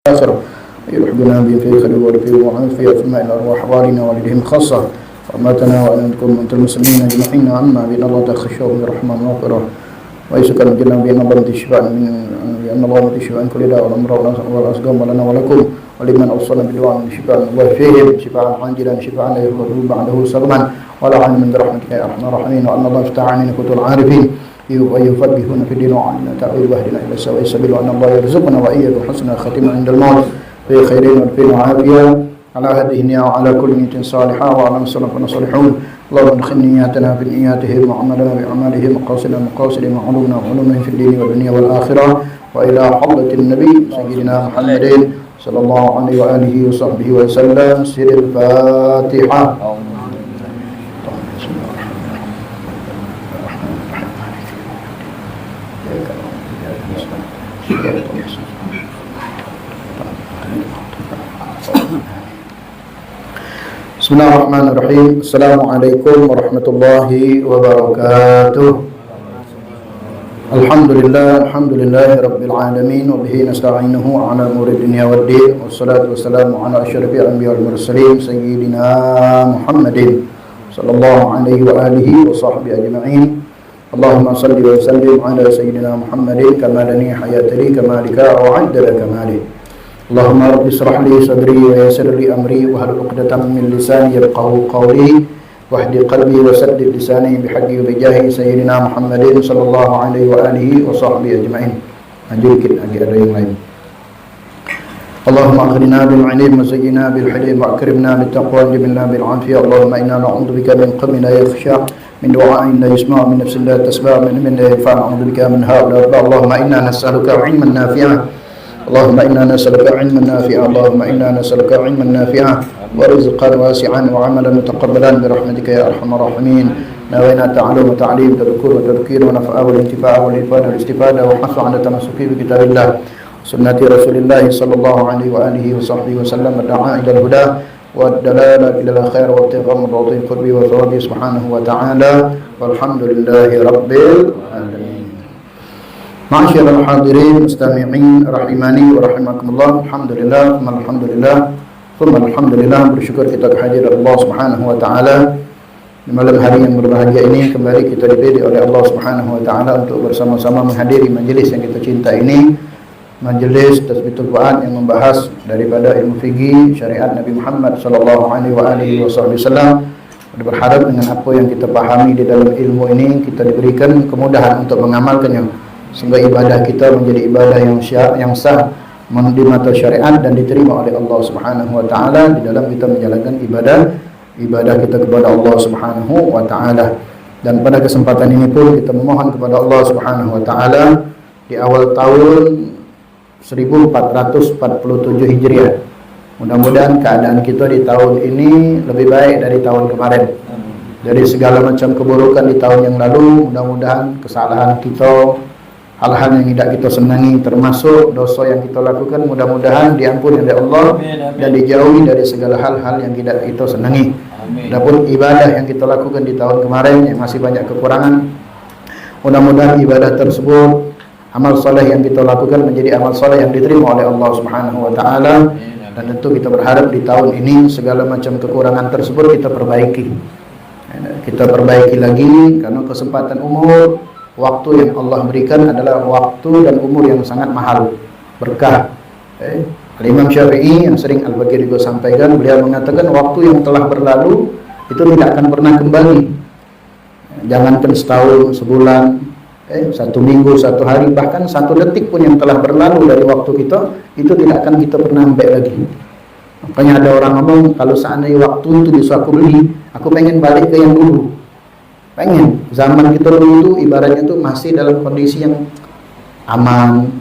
الآخرة يلحقنا بهم في خير ورفيق وعنف في أسماء الأرواح والنا والدهم خاصة وأماتنا وأنتم أنت المسلمين أجمعين عما بأن الله تخشوا برحمة ومغفرة ويسكن الجنة بأن الله شفاء من بأن الله شفاء من كل داء والأمراض والأسقام لنا ولكم ولمن أوصلنا بدعاء شفاء الله فيهم شفاء عاجلا شفاء لا يخلد بعده سقما ولا عن من برحمتك يا أرحم الراحمين وأن الله افتح علينا كتب العارفين ويفقهون في الدين وعلمنا تأويل واهدنا إلى سواء السبيل وأن الله يرزقنا وإياكم حسن الخاتمة عند الموت في خيرين والفين وعافية على هذه النية وعلى كل نية صالحة وعلى مسلمنا صالحون اللهم ادخل نياتنا في نياتهم وعملنا بأعمالهم وقاصدنا مقاصدهم وعلومنا وعلومهم في الدين والدنيا والآخرة وإلى حضرة النبي سيدنا محمد صلى الله عليه وآله وصحبه وسلم سر الفاتحة. Bismillahirrahmanirrahim. Assalamualaikum warahmatullahi wabarakatuh. Alhamdulillahi rabbil alamin wa bihi nasta'inuhu ala umuri dunya waddin wassalatu wassalamu ala asyrafil anbiya'i wal mursalin sayyidina Muhammadin sallallahu alaihi wa alihi wa sahbihi ajma'in. Allahumma salli wa sallim ala sayyidina Muhammadin kamalani hayatali kamalika wa 'addala kamali. Allahumma rabbi israh li sadri wa yassir li amri wa hlul 'uqdatam min lisani yafqahu qawli wahdi qalbi wa saddid lisani bihaqqi wa bijahi sayyidina Muhammadin sallallahu alaihi wa alihi wa sahbihi ajma'in. Maju dikit lagi ada yang lain. Allahumma akhrina bil 'ilmi wa zayyina bil hilmi wa akrimna bit taqwa wa jibna bil 'afiyah. Allahumma inna na'udzubika min qalbin la yakhsha min du'a'in la yasma' min nafsin la tasma' min la yanfa' na'udzubika min ha'ula. Allahumma inna nas'aluka 'ilman nafi'an اللهم إنا نسألك علما نافعا اللهم إنا نسألك علما نافعا ورزقا واسعا وعملا متقبلا برحمتك يا أرحم الراحمين. نوينا تعلم وتعليم تذكر وتذكير ونفع والانتفاع والإفادة والاستفادة وحث على التمسك بكتاب الله سنة رسول الله صلى الله عليه وآله وصحبه وسلم الدعاء إلى الهدى والدلالة إلى الخير وابتغاء مرضات قربه وثوابه سبحانه وتعالى والحمد لله رب العالمين. Ma'asyiral hadirin mustami'in rahimani wa rahimakumullah. Alhamdulillah, alhamdulillah, bersyukur kita kehadiran Allah Subhanahu wa taala di malam hari yang berbahagia ini. Kembali kita dipilih oleh Allah Subhanahu wa taala untuk bersama-sama menghadiri majelis yang kita cinta ini, majelis Tasbitul Fuad yang membahas daripada ilmu fikih syariat Nabi Muhammad sallallahu alaihi wasallam. Berharap dengan apa yang kita pahami di dalam ilmu ini kita diberikan kemudahan untuk mengamalkannya, sehingga ibadah kita menjadi ibadah yang sah di mata syariat dan diterima oleh Allah Subhanahu wa taala di dalam kita menjalankan ibadah kita kepada Allah Subhanahu wa taala. Dan pada kesempatan ini pun kita memohon kepada Allah Subhanahu wa taala di awal tahun 1447 Hijriah. Mudah-mudahan keadaan kita di tahun ini lebih baik dari tahun kemarin. Dari segala macam keburukan di tahun yang lalu, mudah-mudahan kesalahan kita, hal-hal yang tidak kita senangi termasuk dosa yang kita lakukan mudah-mudahan diampuni oleh Allah dan dijauhi dari segala hal-hal yang tidak kita senangi. Adapun ibadah yang kita lakukan di tahun kemarin yang masih banyak kekurangan, mudah-mudahan ibadah tersebut, amal soleh yang kita lakukan menjadi amal soleh yang diterima oleh Allah Subhanahu wa taala. Dan tentu kita berharap di tahun ini segala macam kekurangan tersebut kita perbaiki. Kita perbaiki lagi karena kesempatan umur, waktu yang Allah berikan adalah waktu dan umur yang sangat mahal, berkah. Imam Syafi'i yang sering Al-Baqir juga sampaikan, beliau mengatakan waktu yang telah berlalu itu tidak akan pernah kembali. Jangankan setahun, sebulan, satu minggu, satu hari, bahkan satu detik pun yang telah berlalu dari waktu kita, itu tidak akan kita pernah ambil lagi. Makanya ada orang ngomong, kalau seandainya waktu itu bisa aku beli, aku pengen balik ke yang dulu. Pengen, zaman kita dulu itu ibaratnya itu masih dalam kondisi yang aman.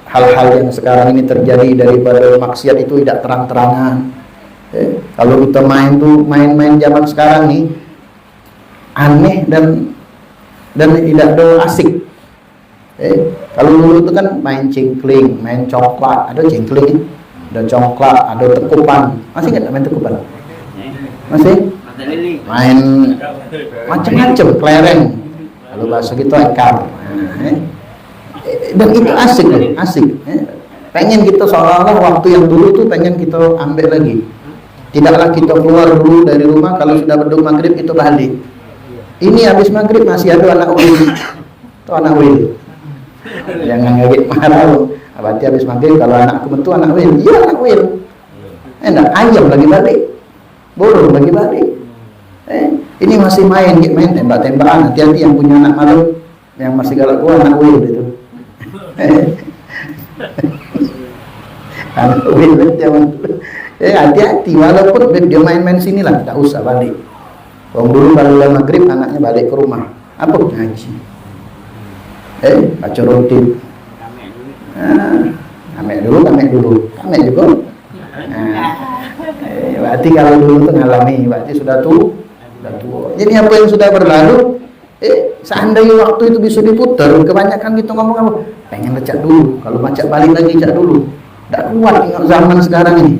Hal-hal yang sekarang ini terjadi daripada maksiat itu tidak terang-terangan. Kalau kita main tuh main-main zaman sekarang nih aneh dan tidak ada asik. Kalau dulu itu kan main cingkling, main coklat, ada cingkling, ada coklat, ada tekupan. Masih nggak main tekupan? Masih? Main macam-macam, kelereng, kalau bahasa kita engkar. Dan itu asik loh, asik. pengen kita seolah-olah waktu yang dulu tuh pengen kita ambil lagi. Tidaklah kita keluar dulu dari rumah, kalau sudah beduk maghrib itu balik. Ini habis maghrib masih ada anak wil. Itu anak wil. Jangan ngagit marah lu. Berarti habis maghrib kalau anakku itu anak wil. Iya anak wil. Enak, ayam lagi balik. Burung lagi balik. Ini masih main tembak-tembakan. Hati-hati yang punya anak malam, yang masih galak gua anak wil itu. Anak wil zaman dulu. Hati-hati, walaupun dia main-main sini lah, tak usah balik. Wong dulu kalau maghrib anaknya balik ke rumah, apa ngaji? Baca rutin. Kame dulu. Juga. Berarti kalau dulu tuh ngalami, berarti sudah tua. Jadi apa yang sudah berlalu, seandainya waktu itu bisa diputar, kebanyakan kita ngomong apa? Pengen lecak dulu, kalau baca balik lagi cak dulu. Tak kuat ingat zaman sekarang ini.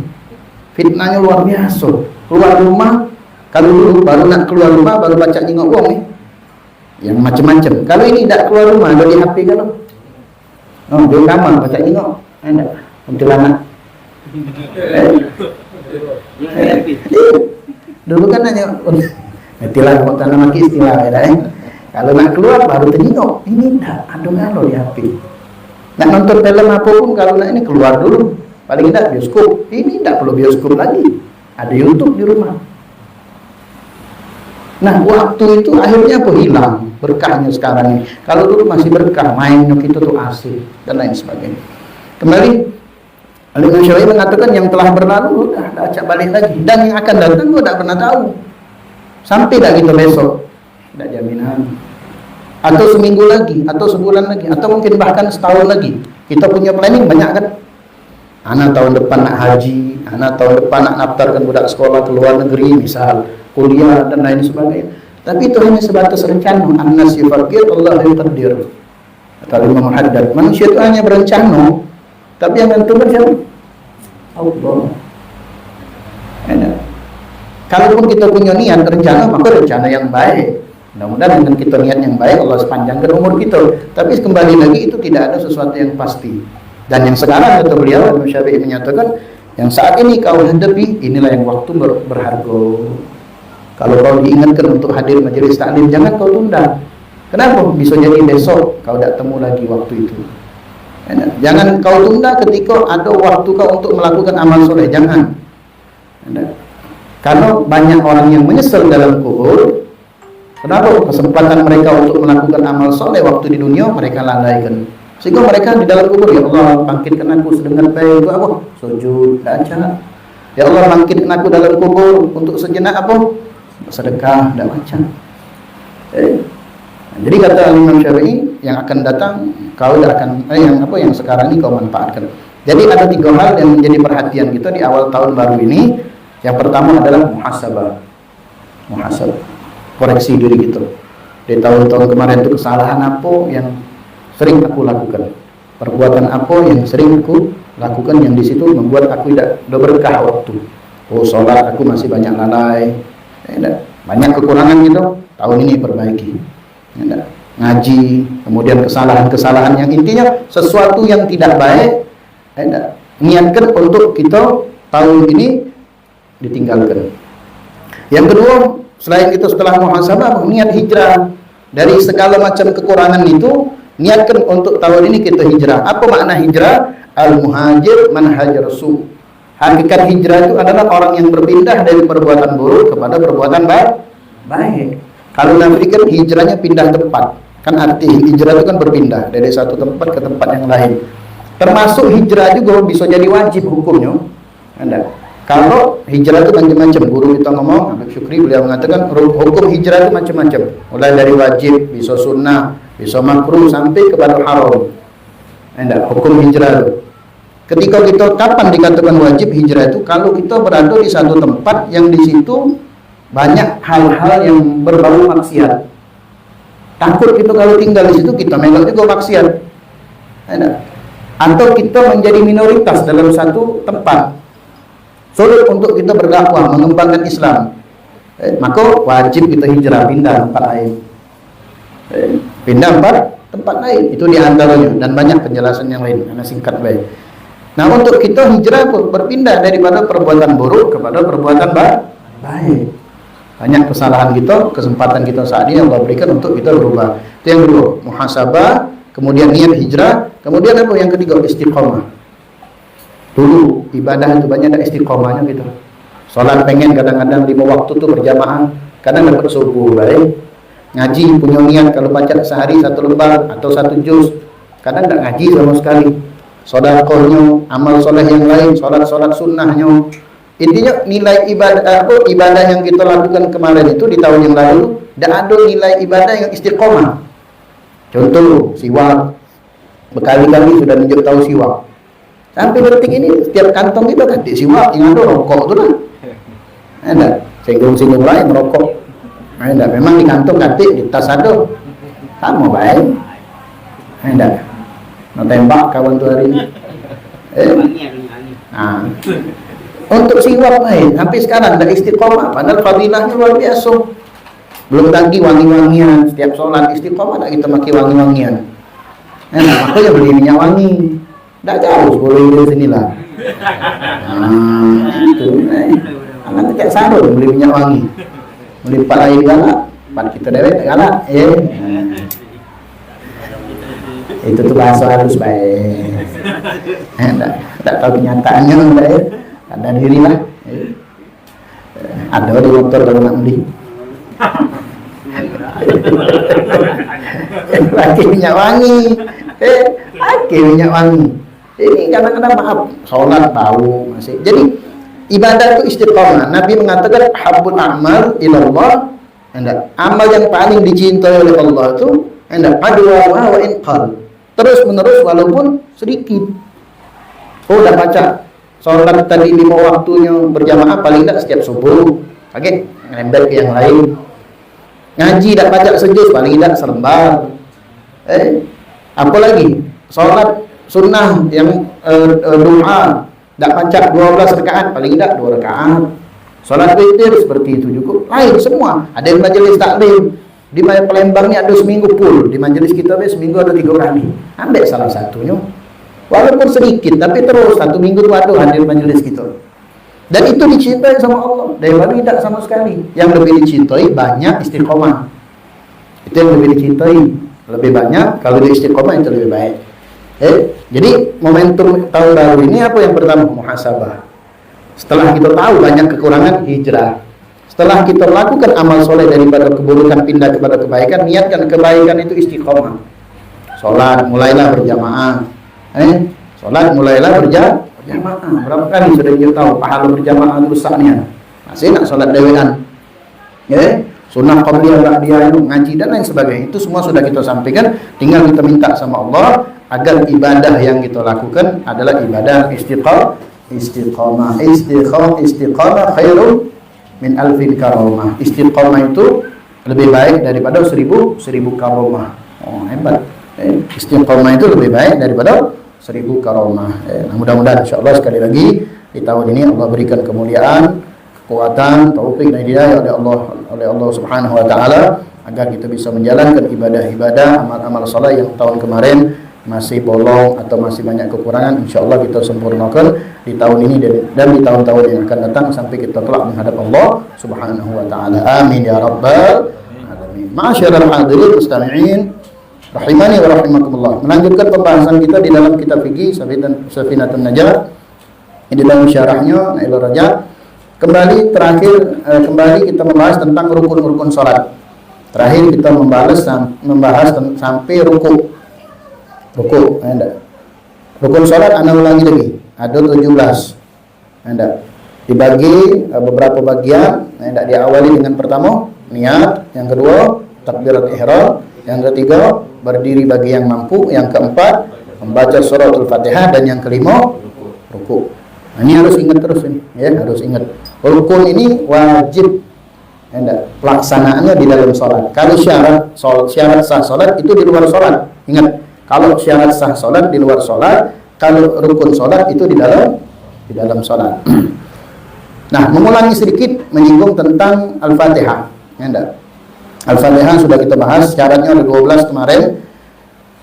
Fitnahnya luar biasa. Keluar rumah, kalau dulu baru nak keluar rumah baru baca nyingok uang nih. Yang macam-macam. Kalau ini tak keluar rumah, dari HP kalau. Oh, di kamar baca nyingok. Enak. Kuntilanak. Dulu kan hanya istilah tanah maki istilah Kalau nak keluar baru ternyingok. Ini tak ado-ado di HP. Nak nonton film apapun kalau nak ini keluar dulu. Paling tidak bioskop. Ini tidak perlu bioskop lagi. Ada YouTube di rumah. Nah, waktu itu akhirnya apa? Hilang berkahnya sekarang ini. Kalau dulu masih berkah, mainnya kita tuh asik dan lain sebagainya. Kembali, Al-Imam Syafi'i mengatakan yang telah berlalu udah acak balik lagi, dan yang akan datang gua tidak pernah tahu. Sampai dah kita besok, tidak jaminan. Atau seminggu lagi, atau sebulan lagi, atau mungkin bahkan setahun lagi. Kita punya planning banyak kan? Anak tahun depan nak haji, anak tahun depan nak daftarkan budak sekolah ke luar negeri, misal kuliah dan lain sebagainya. Tapi itu hanya sebatas rencana. An-nas yufakir, Allah yuqaddir. Kata Imam Haddad, manusia itu hanya berencana, tapi yang menentukan siapa? Allah. Kalaupun kita punya niat rencana, maka rencana yang baik. Mudah-mudahan dengan kita niat yang baik, Allah sepanjangkan umur kita. Tapi kembali lagi itu tidak ada sesuatu yang pasti. Dan yang sekarang kata beliau, Imam Syafi'i menyatakan, yang saat ini kau hadapi, inilah yang waktu berharga. Kalau kau diingatkan untuk hadir majelis taklim, jangan kau tunda. Kenapa? Bisa jadi besok kau tidak temu lagi waktu itu. Jangan kau tunda ketika ada waktu kau untuk melakukan amal soleh. Jangan. Karena banyak orang yang menyesal dalam kubur. Kenapa? Kesempatan mereka untuk melakukan amal soleh waktu di dunia mereka lalaikan. Sehingga mereka di dalam kubur, ya Allah bangkitkan aku sedengan baik. Itu apa? Sujud, baca. Ya Allah bangkitkan aku dalam kubur untuk sejenak apa? Sedekah, tidak baca. Jadi kata Imam Syafi'i, yang akan datang kau akan yang sekarang ini kau manfaatkan. Jadi ada 3 hal yang menjadi perhatian kita di awal tahun baru ini. Yang pertama adalah muhasabah. Koreksi diri kita. Di tahun-tahun kemarin itu kesalahan apa yang sering aku lakukan, perbuatan apa yang sering aku lakukan yang di situ membuat aku tidak berkah waktu. Sholat aku masih banyak lalai, banyak kekurangan gitu. Tahun ini perbaiki. Ngaji, kemudian kesalahan-kesalahan yang intinya sesuatu yang tidak baik, niatkan untuk kita tahun ini ditinggalkan. Yang kedua, selain itu setelah muhasabah, niat hijrah dari segala macam kekurangan itu. Niatkan untuk tahun ini kita hijrah. Apa makna hijrah? Al-muhajir man hajar su. Hakikat hijrah itu adalah orang yang berpindah dari perbuatan buruk kepada perbuatan baik. Kalau Nabi kan hijrahnya pindah tempat. Kan arti hijrah itu kan berpindah dari satu tempat ke tempat yang lain. Termasuk hijrah juga bisa jadi wajib hukumnya. Kalau hijrah itu macam-macam. Guru kita ngomong, Habib Syukri beliau mengatakan hukum hijrah itu macam-macam. Mulai dari wajib, bisa sunnah, bisa makruh sampai kepada haram. Hukum hijrah itu. Ketika kita kapan dikatakan wajib hijrah itu? Kalau kita berada di satu tempat yang di situ banyak hal-hal yang berbau maksiat. Takut kita kalau tinggal di situ kita melok juga maksiat. Atau kita menjadi minoritas dalam satu tempat. Sulit untuk kita berdakwah mengembangkan Islam. Maka wajib kita hijrah pindah tempat lain. Pindah tempat lain itu diantaranya, dan banyak penjelasan yang lain karena singkat baik. Nah, untuk kita hijrah pun berpindah daripada perbuatan buruk kepada perbuatan baik. Banyak kesalahan kita, kesempatan kita saat ini Allah berikan untuk kita berubah. Itu yang kedua, muhasabah, kemudian niat hijrah, kemudian apa yang ketiga, istiqomah. Dulu ibadah itu banyak ada istiqomahnya gitu. Sholat pengen kadang-kadang 5 waktu tuh berjamaah, kadang dapat subuh baik. Ngaji punya niat kalau baca sehari 1 lembar atau 1 juz, kadang tak ngaji sama sekali. Sedekahnya, amal soleh yang lain, sholat sunnahnya. Intinya nilai ibadah yang kita lakukan kemarin itu di tahun yang lalu, tidak ada nilai ibadah yang istiqomah. Contoh siwak, berkali-kali sudah tunjuk tahu siwak. Sampai detik ini setiap kantong kita ganti siwak, yang ada rokok tu lah. Ada singgung-singgung lain merokok. Ada memang di kantong ganti, di tas ada. Sama baik. Ada. Nak tembak kawan tu hari ini. Nah. Untuk siwak sampai sekarang dah istiqomah, padahal fadilahnya luar biasa. Belum lagi wangi-wangian, setiap sholat istiqomah tak kita pakai wangi-wangian. Makanya beli minyak wangi. Tak jauh 10 ribu sinilah. Itu. Anak kayak sarung beli minyak wangi. Beli 4 lain galak, 4 kita dewek tak galak. Itu tuh bahasa halus baik. Tak tahu kenyataannya baik. Ada diri lah. Ada di motor kalau nak beli. Pakai minyak wangi. Pakai minyak wangi. Ini kadang-kadang maaf, sholat bau masih. Jadi ibadah itu istiqomah. Nabi mengatakan habbul a'mal ilallah. Amal yang paling dicintai oleh Allah itu adwa wa in qal. Terus menerus walaupun sedikit. Udah baca sholat tadi 5 waktunya berjamaah paling tidak setiap subuh. Oke, nembel ke yang lain. Ngaji tak baca sejuz paling tidak selembar. Apa lagi? Sholat sunnah yang doa tak baca 12 rakaat paling tidak 2 rakaat. Sholat witir seperti itu juga. Lain semua. Ada yang majelis taklim di Palembang ni ada seminggu full. Di majelis kita seminggu ada 3 kali. Ambil salah satunya. Walaupun sedikit, tapi terus 1 minggu tu ada hadir majelis kita. Dan itu dicintai sama Allah. Daripada tidak sama sekali. Yang lebih dicintai banyak istiqomah. Itu yang lebih dicintai. Lebih banyak, kalau di istiqomah itu lebih baik. Jadi momentum tahun baru ini apa yang pertama? Muhasabah. Setelah kita tahu banyak kekurangan, hijrah. Setelah kita lakukan amal soleh daripada keburukan pindah kepada kebaikan, niatkan kebaikan itu istiqomah. Sholat mulailah berjamaah. Sholat mulailah berjamaah. Berapa kali sudah kita tahu pahala berjamaah rusaknya. Masih nak sholat dewean. Sunnah qabliyah, ba'diyah, ngaji dan lain sebagainya. Itu semua sudah kita sampaikan. Tinggal kita minta sama Allah agar ibadah yang kita lakukan adalah ibadah istiqamah. Istiqamah khairun min alfin karomah. Istiqamah itu lebih baik daripada 1000 karomah. Oh, hebat. Istiqamah itu lebih baik daripada 1000 karomah. Mudah-mudahan insyaallah sekali lagi di tahun ini Allah berikan kemuliaan, kekuatan, taufik dan hidayah oleh Allah Subhanahu wa taala agar kita bisa menjalankan ibadah-ibadah, amal-amal saleh yang tahun kemarin masih bolong atau masih banyak kekurangan, insyaallah kita sempurnakan di tahun ini dan di tahun-tahun yang akan datang sampai kita kelak menghadap Allah Subhanahu wa taala. Amin ya rabbal alamin. Ma'asyiral hadirin mustami'in rahimani wa rahimakumullah. Melanjutkan pembahasan kita di dalam kitab fikih Safinatun Najah. Di dalam syarahnya Nailur Rajab. Kembali kita membahas tentang rukun-rukun salat. Terakhir kita membahas sampai ruku. Rukun salat ana ulangi lagi. Ada 17. Dibagi beberapa bagian. Diawali dengan pertama niat, yang kedua takbirat ihram, yang ketiga berdiri bagi yang mampu, yang keempat membaca suratul Fatihah, dan yang kelima ruku. Ini harus ingat terus ini, ya, harus ingat. Rukun ini wajib pelaksanaannya di dalam salat. Kalau syarat sah salat itu di luar salat. Ingat, kalau syarat sah salat di luar salat, kalau rukun salat itu di dalam salat. Nah, mengulangi sedikit menyinggung tentang Al-Fatihah. Al-Fatihah sudah kita bahas, syaratnya ada 12 kemarin.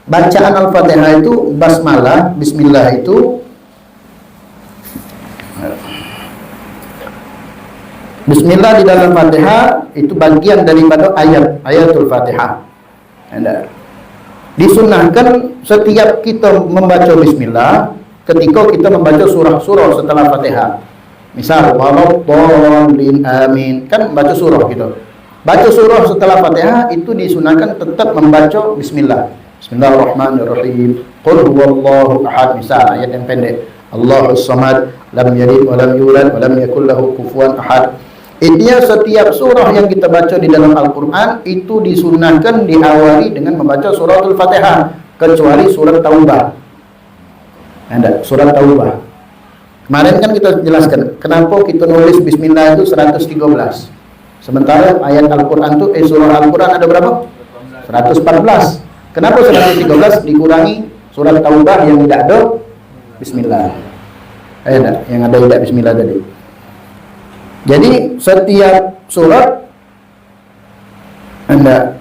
Bacaan Al-Fatihah itu basmalah, bismillah itu Bismillah di dalam Fatihah itu bagian daripada ayatul Fatihah, itu bagian daripada ayatul Fatihah. Disunahkan setiap kita membaca Bismillah ketika kita membaca surah-surah setelah Fatihah. Misal waladdallin amin, kan baca surah gitu. Baca surah setelah Fatihah itu disunahkan tetap membaca Bismillah. Bismillahirrahmanirrahim. Qul huwallahu ahad, misal ayat yang pendek. Allahus samad, lam yalid wa lam yulad wa lam yakul lahu kufuwan ahad. Intinya setiap surah yang kita baca di dalam Al-Quran itu disunahkan diawali dengan membaca suratul Fatihah, kecuali surat Taubah. Ada surat Taubah. Kemarin kan kita jelaskan kenapa kita nulis Bismillah itu 113. Sementara ayat Al-Quran itu surah Al-Quran ada berapa? 114. Kenapa 113 dikurangi surat Taubah yang tidak ada Bismillah? Yang ada tidak Bismillah tadi. Jadi setiap surat Anda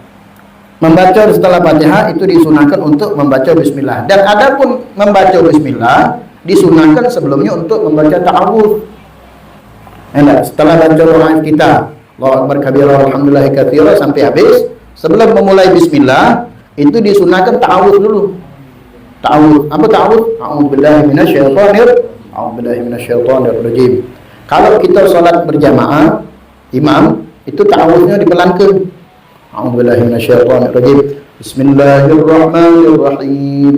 membaca setelah Fatihah itu disunahkan untuk membaca Bismillah. Dan adapun membaca Bismillah disunahkan sebelumnya untuk membaca ta'awudz. Setelah baca doa kita Allahu akbar kabira walhamdulillahi katsira sampai habis, sebelum memulai Bismillah itu disunahkan ta'awudz dulu. Ta'awudz. Apa ta'awudz? A'udzubillahi minasyaitonir rajim. Kalau kita sholat berjamaah, imam itu ta'awudznya dipelankan. A'udzubillahi minasyaitonir rajim. Bismillahirrahmanirrahim.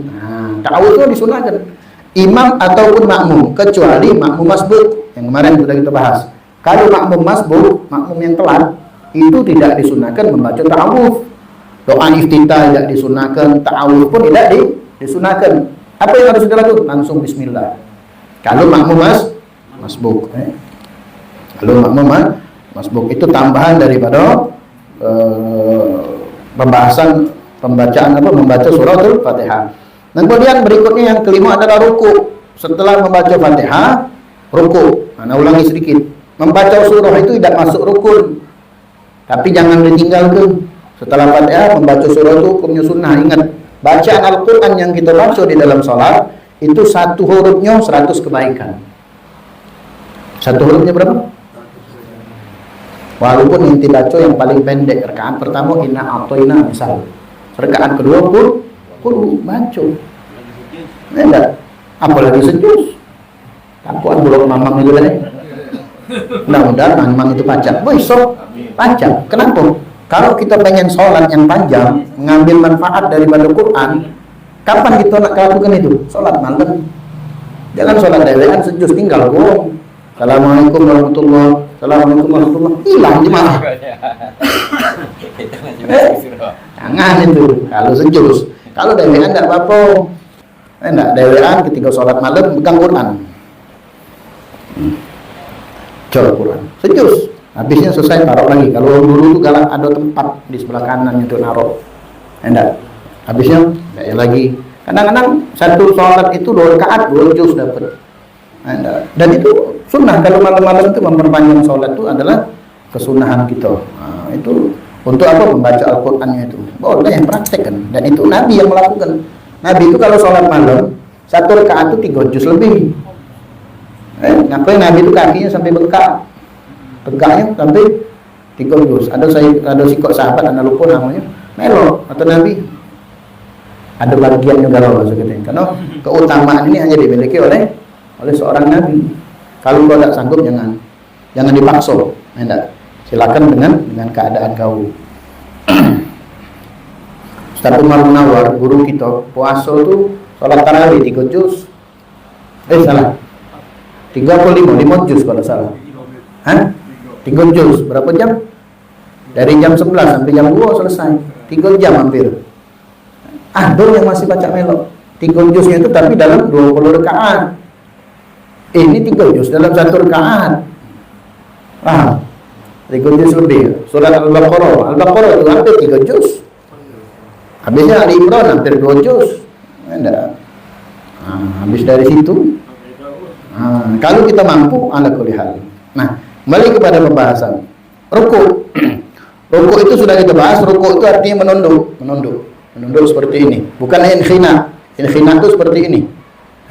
Ta'awudznya disunahkan. Imam ataupun makmum, kecuali makmum masbuk yang kemarin sudah kita bahas. Kalau makmum masbuk, makmum yang telat, itu tidak disunahkan membaca ta'awudz. Doa iftitah tidak disunahkan, ta'awudz pun tidak disunahkan. Apa yang harus dilakukan? Langsung Bismillah. Kalau makmum masbuk. Kalau makmum masbuk itu tambahan daripada pembacaan membaca suratul Fatihah. Dan kemudian berikutnya yang kelima adalah ruku. Setelah membaca Fatihah, ruku. Nah, ulangi sedikit. Membaca surah itu tidak masuk rukun, tapi jangan ditinggalkan. Setelah Fatihah membaca surah itu hukumnya sunnah. Ingat, bacaan Al-Quran yang kita baca di dalam sholat itu satu hurufnya 100 kebaikan. Satu hurufnya berapa? Walaupun inti baca yang paling pendek, rakaat pertama inna a'toina misal, rakaat kedua pun baca. Enggak, apalagi sejus. Takuan bulog mamang itu kan. Mudah-mudahan mamang itu pacak. Besok pacak. Kenapa? Kalau kita pengen sholat yang panjang, mengambil manfaat daripada Quran, kapan kita nak lakukan itu? Sholat malam. Jangan sholat dewean sejus tinggal bohong. Assalamualaikum warahmatullahi wabarakatuh. Hilang jemaah. Jangan itu. Kalau sejus. Kalau dewean enggak apa-apa. Enggak dewean ketika sholat malam pegang Quran. Coba Quran. Sejus. Habisnya selesai taruh lagi. Kalau dulu itu galak ada tempat di sebelah kanan itu naruh. Enggak. Habisnya enggak lagi. Kadang-kadang satu sholat itu 2 rakaat 2 juz dapat. Dan itu sunnah. Kalau malam-malam itu memperpanjang sholat itu adalah kesunahan kita. Nah, itu untuk apa? Membaca Al-Qur'annya itu. Boleh yang praktekkan. Dan itu Nabi yang melakukan. Nabi itu kalau sholat malam 1 rakaat itu 3 juz lebih. Ngapain Nabi itu kakinya sampai bengkak. Tegaknya sampai 3 juz. Ada sikok sahabat, anda lupa namanya. Melo atau Nabi. Ada bagian juga loh maksudnya. Karena keutamaan ini hanya dimiliki oleh seorang Nabi. Kalau kau tidak sanggup jangan dipaksa. Enggak. Silakan dengan keadaan kau. Ustaz Umar Munawar, guru kita, puasa itu sholat tarawih 3 juz. Salah. 5 juz kalau salah. 3 juz. Berapa jam? Dari jam 11 sampai jam 2 selesai. 3 jam hampir. Ada yang masih baca melok. 3 juznya itu tapi dalam 20 rakaat. Ini 3 juz dalam 1 rakaat. 3 juz lebih. Surat Al-Baqarah itu hampir 3 juz. Habisnya Ali Imran hampir 2 juz. Enggak. Habis dari situ. Kalau kita mampu ala kulli hal. Nah, kembali kepada pembahasan. Ruku. Ruku itu sudah kita bahas. Ruku itu artinya menunduk seperti ini. Bukan inkhina. Inkhina itu seperti ini.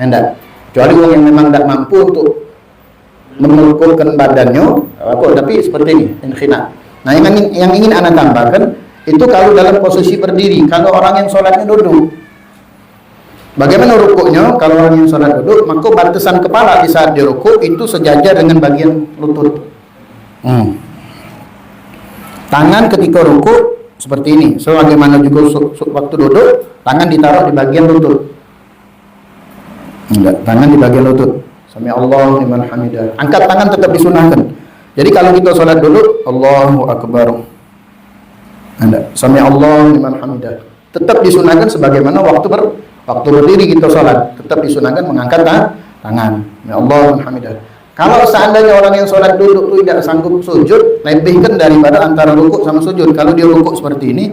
Enggak. Kecuali orang yang memang tidak mampu untuk mengukurkan badannya apa, tapi seperti ini inkhina. Nah, yang ingin ana tambahkan itu kalau dalam posisi berdiri. Kalau orang yang sholatnya duduk, bagaimana rukuknya? Kalau orang yang sholat duduk, maka batasan kepala di saat dia rukuk itu sejajar dengan bagian lutut. Tangan ketika rukuk seperti ini, sebagaimana juga waktu duduk, tangan ditaruh di bagian lutut. Enggak, tangan di bagian lutut. Sami Allahu liman hamidah. Angkat tangan tetap disunahkan. Jadi kalau kita sholat dulu, Allahu Akbar. Anda, Sami Allahu liman hamidah. Tetap disunahkan sebagaimana waktu berdiri kita sholat. Tetap disunahkan mengangkat tangan. Sami Allahu liman hamidah. Kalau seandainya orang yang sholat duduk itu tidak sanggup sujud, lebihkan daripada antara rukuk sama sujud. Kalau dia rukuk seperti ini,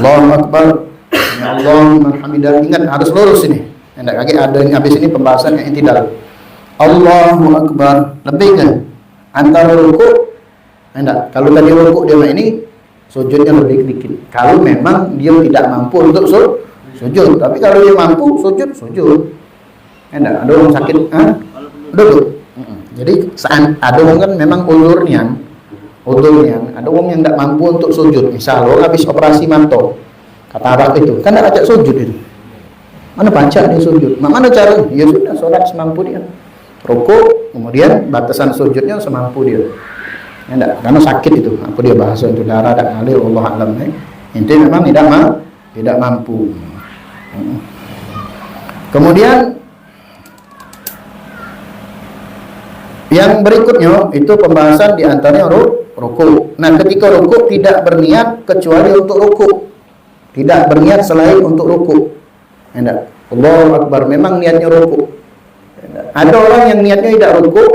Allahu Akbar, Sami Allahu liman hamidah. Ingat harus lurus ini. Anda kaki ada yang habis ini pembahasan yang tidak. Allahu Akbar, lebihkan antara rukuk. Enggak, kalau tadi rukuk dia ini sujudnya lebih dikit. Kalau memang dia tidak mampu untuk sujud, tapi kalau dia mampu sujud. Enggak, ada orang sakit, duduk. Jadi ada orang kan memang ulurnya, ada orang yang tidak mampu untuk sujud. Misal orang habis operasi manto, katarak itu, kan tidak ajak sujud itu. Mana baca dia sujud? Mana cara? Ya sudah, sholat semampu dia. Rukuk, kemudian batasan sujudnya semampu dia. Ya enggak, karena sakit itu. Apa dia bahasa itu darah dan ngalir, Allah alam. Intinya memang tidak mampu. Kemudian yang berikutnya itu pembahasan di antaranya rukuk. Nah, ketika rukuk tidak berniat kecuali untuk rukuk. Tidak berniat selain untuk rukuk. Enggak. Allahu Akbar, memang niatnya rukuk. Ada orang yang niatnya tidak rukuk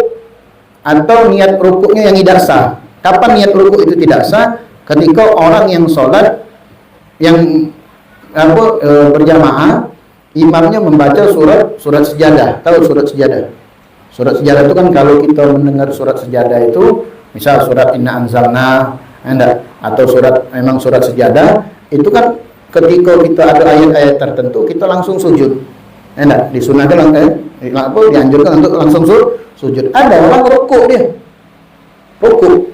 atau niat rukuknya yang tidak sah. Kapan niat rukuk itu tidak sah? Ketika orang yang sholat yang berjamaah, imamnya membaca surat sejadah. Tahu surat sejadah? Surat sejadah itu kan kalau kita mendengar surat sejadah itu, misal surat Inna Anzalna, atau surat sejadah, itu kan ketika kita ada ayat-ayat tertentu kita langsung sujud. Disunahkan dianjurkan untuk langsung sujud. Ada orang rukuk dia. Rukuk.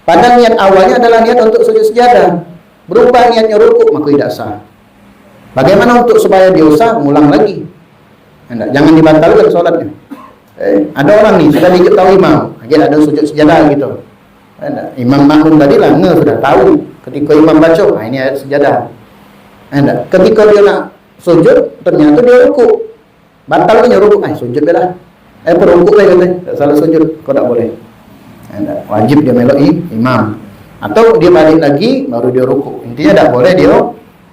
Padahal niat awalnya adalah niat untuk sujud sejadah. Berubah niatnya rukuk, maka tidak sah. Bagaimana untuk supaya dia sah? Ngulang lagi. Jangan dibatalkan sholatnya. Ada orang nih sudah diketahui imam, ada sujud sejadah gitu. Imam makmum tadi lah sudah tahu. Ketika imam baca, ini ayat sejadah. Ketika dia nak sujud, ternyata dia rukuk. Batal punya rukuk, sujud dah. Perukuk lah katanya, tak salah sujud, kau tak boleh. Wajib dia melok imam. Atau dia balik lagi, baru dia rukuk. Intinya tak boleh dia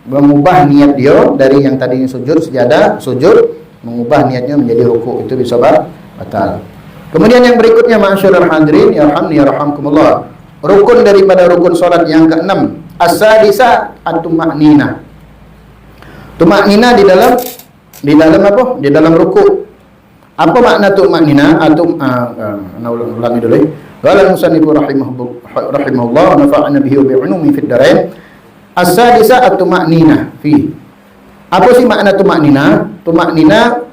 mengubah niat dia dari yang tadi sujud sejadah, sujud, mengubah niatnya menjadi rukuk. Itu bisa batal. Kemudian yang berikutnya, ma'asyiral hadirin, yarhamni yarhamkumullah. Rukun daripada rukun salat yang keenam, as-sadisa at-tuma'ninah. Tuma'ninah di dalam apa? Di dalam rukuk. Apa makna tuma'ninah? Ulangi dulu. Qala al-musannif rahimahullah wa nafa'ana bihi wa bi'ulumi fid darain. As-sadisa at-tuma'ninah fi. Apa sih makna tuma'ninah? Tuma'ninah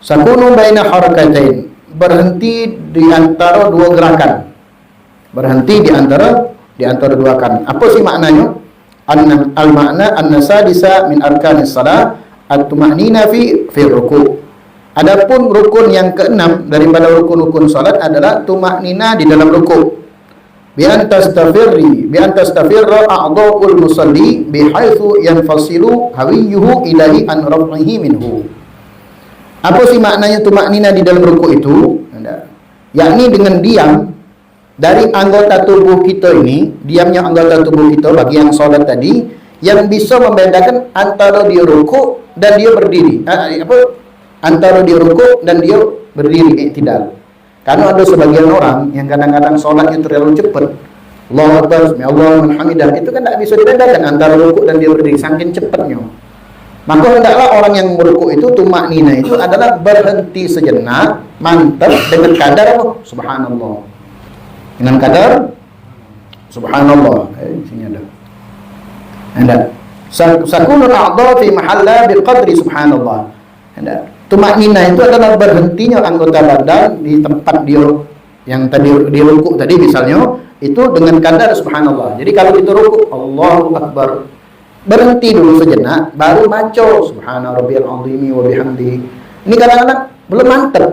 sakunu baina harakatain. Berhenti di antara dua gerakan. Berhenti di antara dua gerakan. Apa sih maknanya? Al-makna an-sadisa min arkanis salat at-tuma'ninah fi ruku'. Adapun rukun yang keenam daripada rukun-rukun salat adalah tuma'ninah di dalam ruku'. Bi an tastafirra a'dha'ul musalli bihaitsu yanfasilu hawiyuhu ilahi an raf'ihi minhu. Apa sih maknanya tuma'ninah di dalam ruku' itu? Yakni dengan diam dari anggota tubuh kita ini, diamnya anggota tubuh kita bagi yang sholat tadi, yang bisa membedakan antara dia rukuk dan dia berdiri. Antara dia rukuk dan dia berdiri, tidak. Karena ada sebagian orang yang kadang-kadang sholatnya terlalu cepat. Allahu Akbar, Allahu Hamidah, itu kan tidak bisa dibedakan antara rukuk dan dia berdiri, saking cepatnya. Maka hendaklah orang yang merukuk itu, tuma'ninah itu adalah berhenti sejenak, mantap dengan kadar apa? Subhanallah. Dengan kadar subhanallah. Sini ada. Sakunul a'dha fi mahalla biqadri subhanallah. Tuma'ninah itu adalah berhentinya anggota badan di tempat dia Yang tadi di rukuk tadi misalnya itu dengan kadar subhanallah. Jadi kalau kita rukuk Allahu Akbar, berhenti dulu sejenak baru baca subhana rabbiyal azimi wa bihamdi. Ini kadang-kadang belum mantep.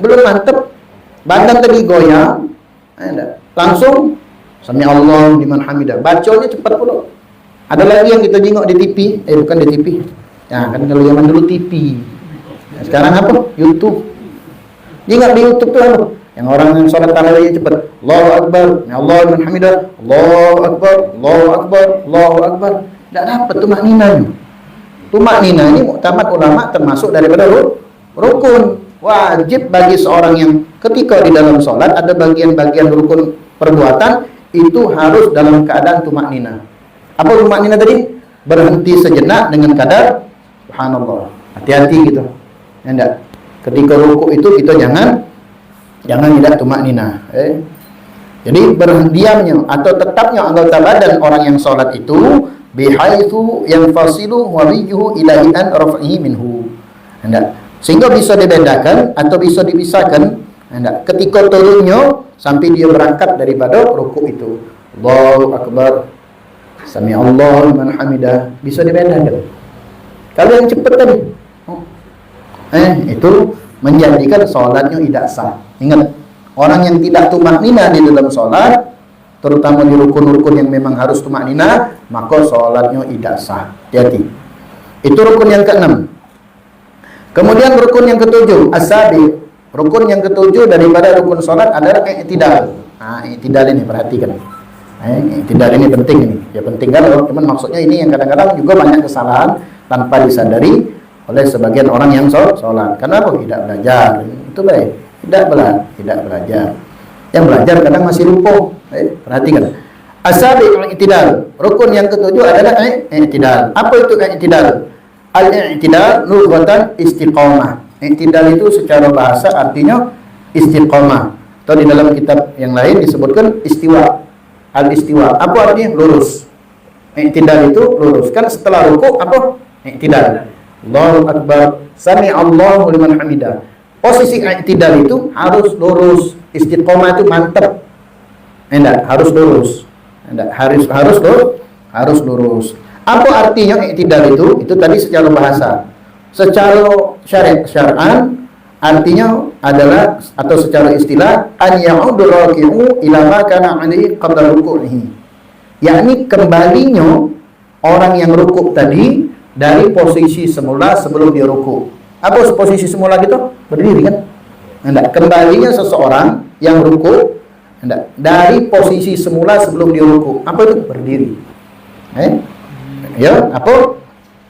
Belum mantep. Badan tadi goyang. Langsung sami Allah liman hamidah. Bacanya cepat pula. Ada lagi yang kita jengok di TV, bukan di TV. Ya, kan kalau zaman dulu TV. Nah, sekarang apa? YouTube. Jengok di YouTube tuh apa? Yang orang yang sholat tarawih cepat, Allahu Akbar, ya Allah liman hamidah, Allahu Akbar, Allahu Akbar, Allahu Akbar. Tidak dapat tumakninanya. Tumakninah ini muktamad ulama termasuk daripada rukun. Wajib bagi seorang yang ketika di dalam sholat ada bagian-bagian rukun perbuatan itu harus dalam keadaan tumakninah. Apa tumakninah tadi? Berhenti sejenak dengan kadar subhanallah. Hati-hati gitu. Enggak. Ketika rukuk itu kita jangan tidak tumakninah. Jadi berdiamnya atau tetapnya anggota badan orang yang sholat itu bihaitsu yanfasilu warijuhu ilahi an raf'ihi minhu. Hendak. Sehingga bisa dibedakan atau bisa dipisahkan hendak ketika turunnya sampai dia berangkat daripada rukuk itu. Allahu Akbar. Sami Allah liman hamidah, bisa dibedakan. Kalau yang cepat tadi itu menjadikan sholatnya tidak sah. Ingat, orang yang tidak tumakninah di dalam sholat, terutama di rukun-rukun yang memang harus tumakninah, maka sholatnya tidak sah. Hati-hati. Itu rukun yang ke-6. Kemudian rukun yang ke-7, as-sabi. Rukun yang ke-7 daripada rukun sholat adalah i'tidal. I'tidal ini perhatikan. I'tidal ini penting ini. Ya penting kan, cuman maksudnya ini yang kadang-kadang juga banyak kesalahan tanpa disadari oleh sebagian orang yang sholat. Kenapa? Tidak belajar. Itu baik. Tidak belajar. Yang belajar kadang masih lupa. Perhatikan. As-sabi al-i'tidal. Rukun yang ke-7 adalah i'tidal. Apa itu i'tidal? Al-i'tidal lughatan istiqamah. I'tidal itu secara bahasa artinya istiqamah. Atau di dalam kitab yang lain disebutkan istiwa. Al-istiwa. Apa artinya? Lurus. I'tidal itu lurus. Kan setelah rukuk apa? I'tidal. Allahu Akbar, sami Allahu liman hamidah. Posisi i'tidal itu harus lurus, istiqomah itu mantap. Harus lurus. Harus lurus. Apa artinya i'tidal itu? Itu tadi secara bahasa. Secara syar'an artinya adalah atau secara istilah an ya'udu raki'u ila ma kana 'alaihi qabla ruku'ihi. Yakni kembalinya orang yang rukuk tadi dari posisi semula sebelum dia rukuk. Apa posisi semula gitu? Berdiri kan? Kembalinya seseorang yang rukuk dari posisi semula sebelum dia rukuk. Apa itu? Berdiri. Apa?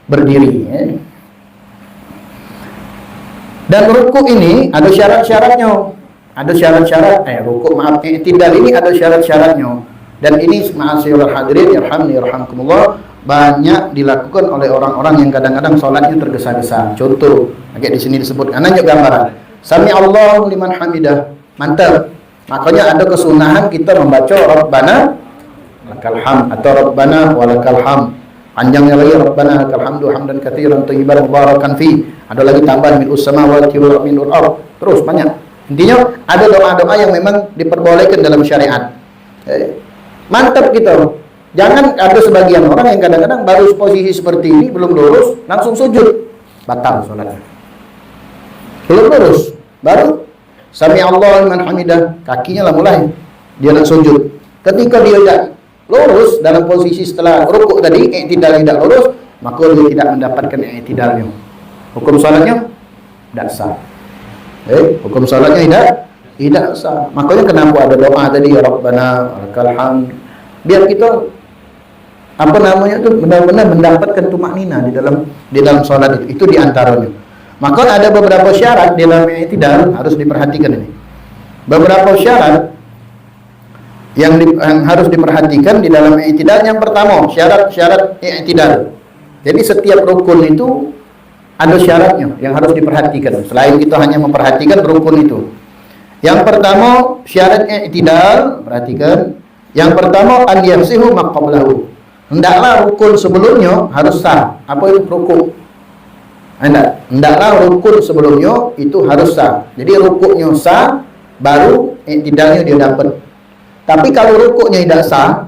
Berdiri. Dan rukuk ini ada syarat-syaratnya. Ada syarat-syarat. I'tidal ini ada syarat-syaratnya. Dan ini ma'asyiral hadirin yarhamkumullah, banyak dilakukan oleh orang-orang yang kadang-kadang sholatnya tergesa-gesa. Contoh, kayak di sini disebut, anaknya gambaran. Sami Allahu liman hamidah. Mantap. Makanya ada kesunahan kita membaca Rabbana lakal hamd atau Rabbana walakal hamd. Panjangnya lagi Rabbana lakal hamdu hamdan katsiran thayyiban mubarakan fi. Ada lagi tambahan min samawati wal minul ardh. Terus banyak. Intinya ada doa-doa yang memang diperbolehkan dalam syariat. Mantap gitu. Jangan ada sebagian orang yang kadang-kadang baru posisi seperti ini belum lurus langsung sujud, batal sholatnya. Belum lurus, baru sami Allah liman hamidah, kakinya lah mulai dia nak sujud. Ketika dia tidak lurus dalam posisi setelah rukuk tadi, i'tidal tidak lurus, maka dia tidak mendapatkan i'tidalnya. Hukum sholatnya tidak sah. Hukum sholatnya tidak sah. Makanya kenapa ada doa tadi ya Rabbana lakal hamd, biar kita benar-benar mendapatkan tumakninah di dalam sholat itu diantaranya. Maka ada beberapa syarat di dalam i'tidal harus diperhatikan ini. Beberapa syarat yang harus diperhatikan di dalam i'tidal. Yang pertama, syarat i'tidal. Jadi setiap rukun itu ada syaratnya yang harus diperhatikan. Selain kita hanya memperhatikan rukun itu. Yang pertama, syarat i'tidal, perhatikan. Yang pertama, an yasihu ma qablahu. Hendaklah rukun sebelumnya harus sah. Apa itu rukun? Hendaklah rukun sebelumnya itu harus sah. Jadi rukunnya sah, baru i'tidalnya dia dapat. Tapi kalau rukuknya tidak sah,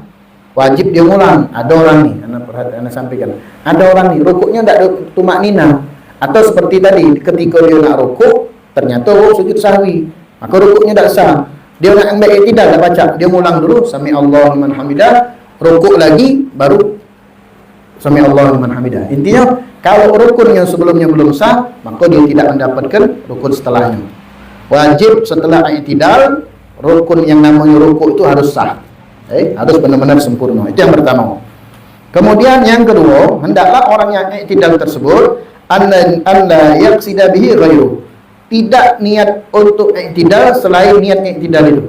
wajib dia ngulang. Ada orang nih, anak sampaikan. Ada orang nih rukuknya tidak ada tumak nina, atau seperti tadi ketika dia nak rukuk ternyata sujud sahwi, maka rukuknya tidak sah. Dia nak ambil i'tidal tak baca, dia ngulang dulu sami Allahu liman hamidah, rukuk lagi baru sami Allahu liman hamidah. Intinya kalau rukun yang sebelumnya belum sah, maka dia tidak mendapatkan rukun setelahnya. Wajib setelah i'tidal, rukun yang namanya rukuk itu harus sah. Harus benar-benar sempurna. Itu yang pertama. Kemudian yang kedua, hendaklah orang yang i'tidal tersebut anda yaqsida bihi ghairu. Tidak niat untuk i'tidal selain niat i'tidal itu.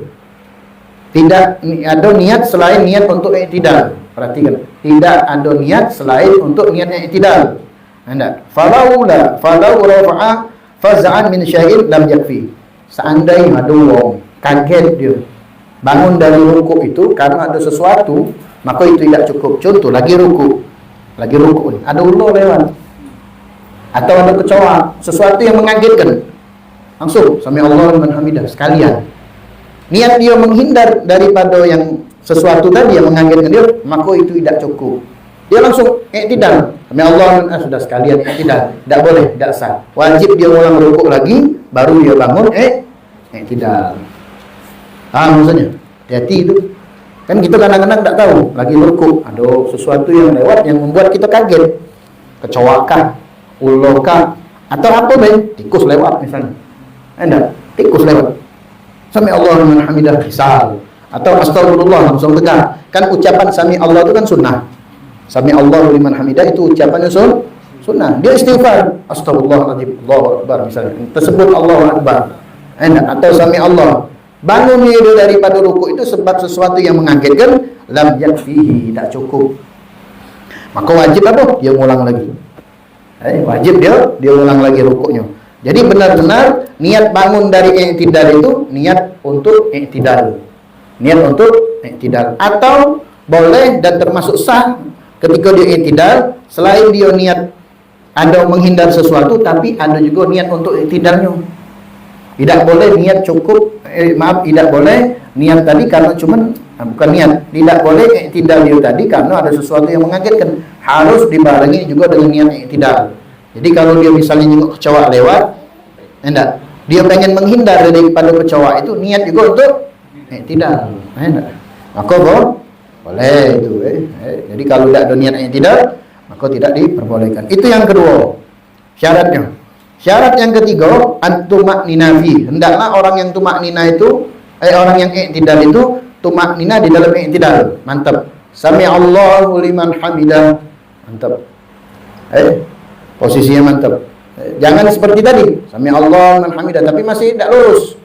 Tidak ada niat selain niat untuk i'tidal. Perhatikan, tidak ada niat selain untuk niat i'tidal. Anda falau rafa'a faz'an min syai'in lam yakfi. Seandainya ada orang kaget dia bangun dari rukuk itu karena ada sesuatu, maka itu tidak cukup. Contoh, lagi rukuk ada ular lewat atau ada kecoa, sesuatu yang mengagetkan, langsung sami Allahu liman hamidah sekalian. Niat dia menghindar daripada yang sesuatu tadi yang mengagetkan dia, maka itu tidak cukup. Dia langsung i'tidal, sami Allahu liman sudah sekalian i'tidal. Tidak boleh, tidak sah. Wajib dia ulang rukuk lagi, baru dia bangun i'tidal. Maksudnya hati-hati itu. Kan kita kadang-kadang tak tahu lagi rukuk ada sesuatu yang lewat yang membuat kita kaget. Kecoa kah, ular kah, atau apa tikus lewat misalnya. Tikus lewat. Sami Allahu liman hamidah misal, atau astagfirullah langsung tegak. Kan ucapan sami Allah itu kan sunnah. Sami Allahu liman hamidah itu ucapannya sunnah. Dia istighfar, astagfirullahaladzim, Allahu akbar misalnya. Tersebut Allahu akbar. Atau sami Allah. Bangun dia daripada rukuk itu sebab sesuatu yang mengagetkan, lam yakfihi, tidak cukup. Maka wajib apa? Dia ulang lagi. Wajib dia ulang lagi rukuknya. Jadi benar-benar niat bangun dari i'tidal itu niat untuk i'tidal. Niat untuk i'tidal. Atau boleh dan termasuk sah ketika dia i'tidal, selain dia niat ada menghindar sesuatu, tapi ada juga niat untuk i'tidalnya. Tidak boleh niat cukup, tidak boleh niat tadi karena bukan niat. Tidak boleh i'tidal dia tadi karena ada sesuatu yang mengagetkan. Harus dibarengi juga dengan niat i'tidal. Jadi kalau dia misalnya nengok kecoa lewat, dia pengen menghindar daripada kecoa itu, niat juga untuk i'tidal. Maka boleh itu. Jadi kalau tidak ada niat i'tidal, maka tidak diperbolehkan. Itu yang kedua syaratnya. Syarat yang ketiga, an-tumaknina fi. Hendaklah orang yang tumaknina itu, orang yang i'tidal itu tumaknina di dalam i'tidal. Mantap. Sami Allahu liman hamidah. Mantap. Posisinya mantap. Jangan seperti tadi, sami Allahu liman hamidah tapi masih tidak lurus.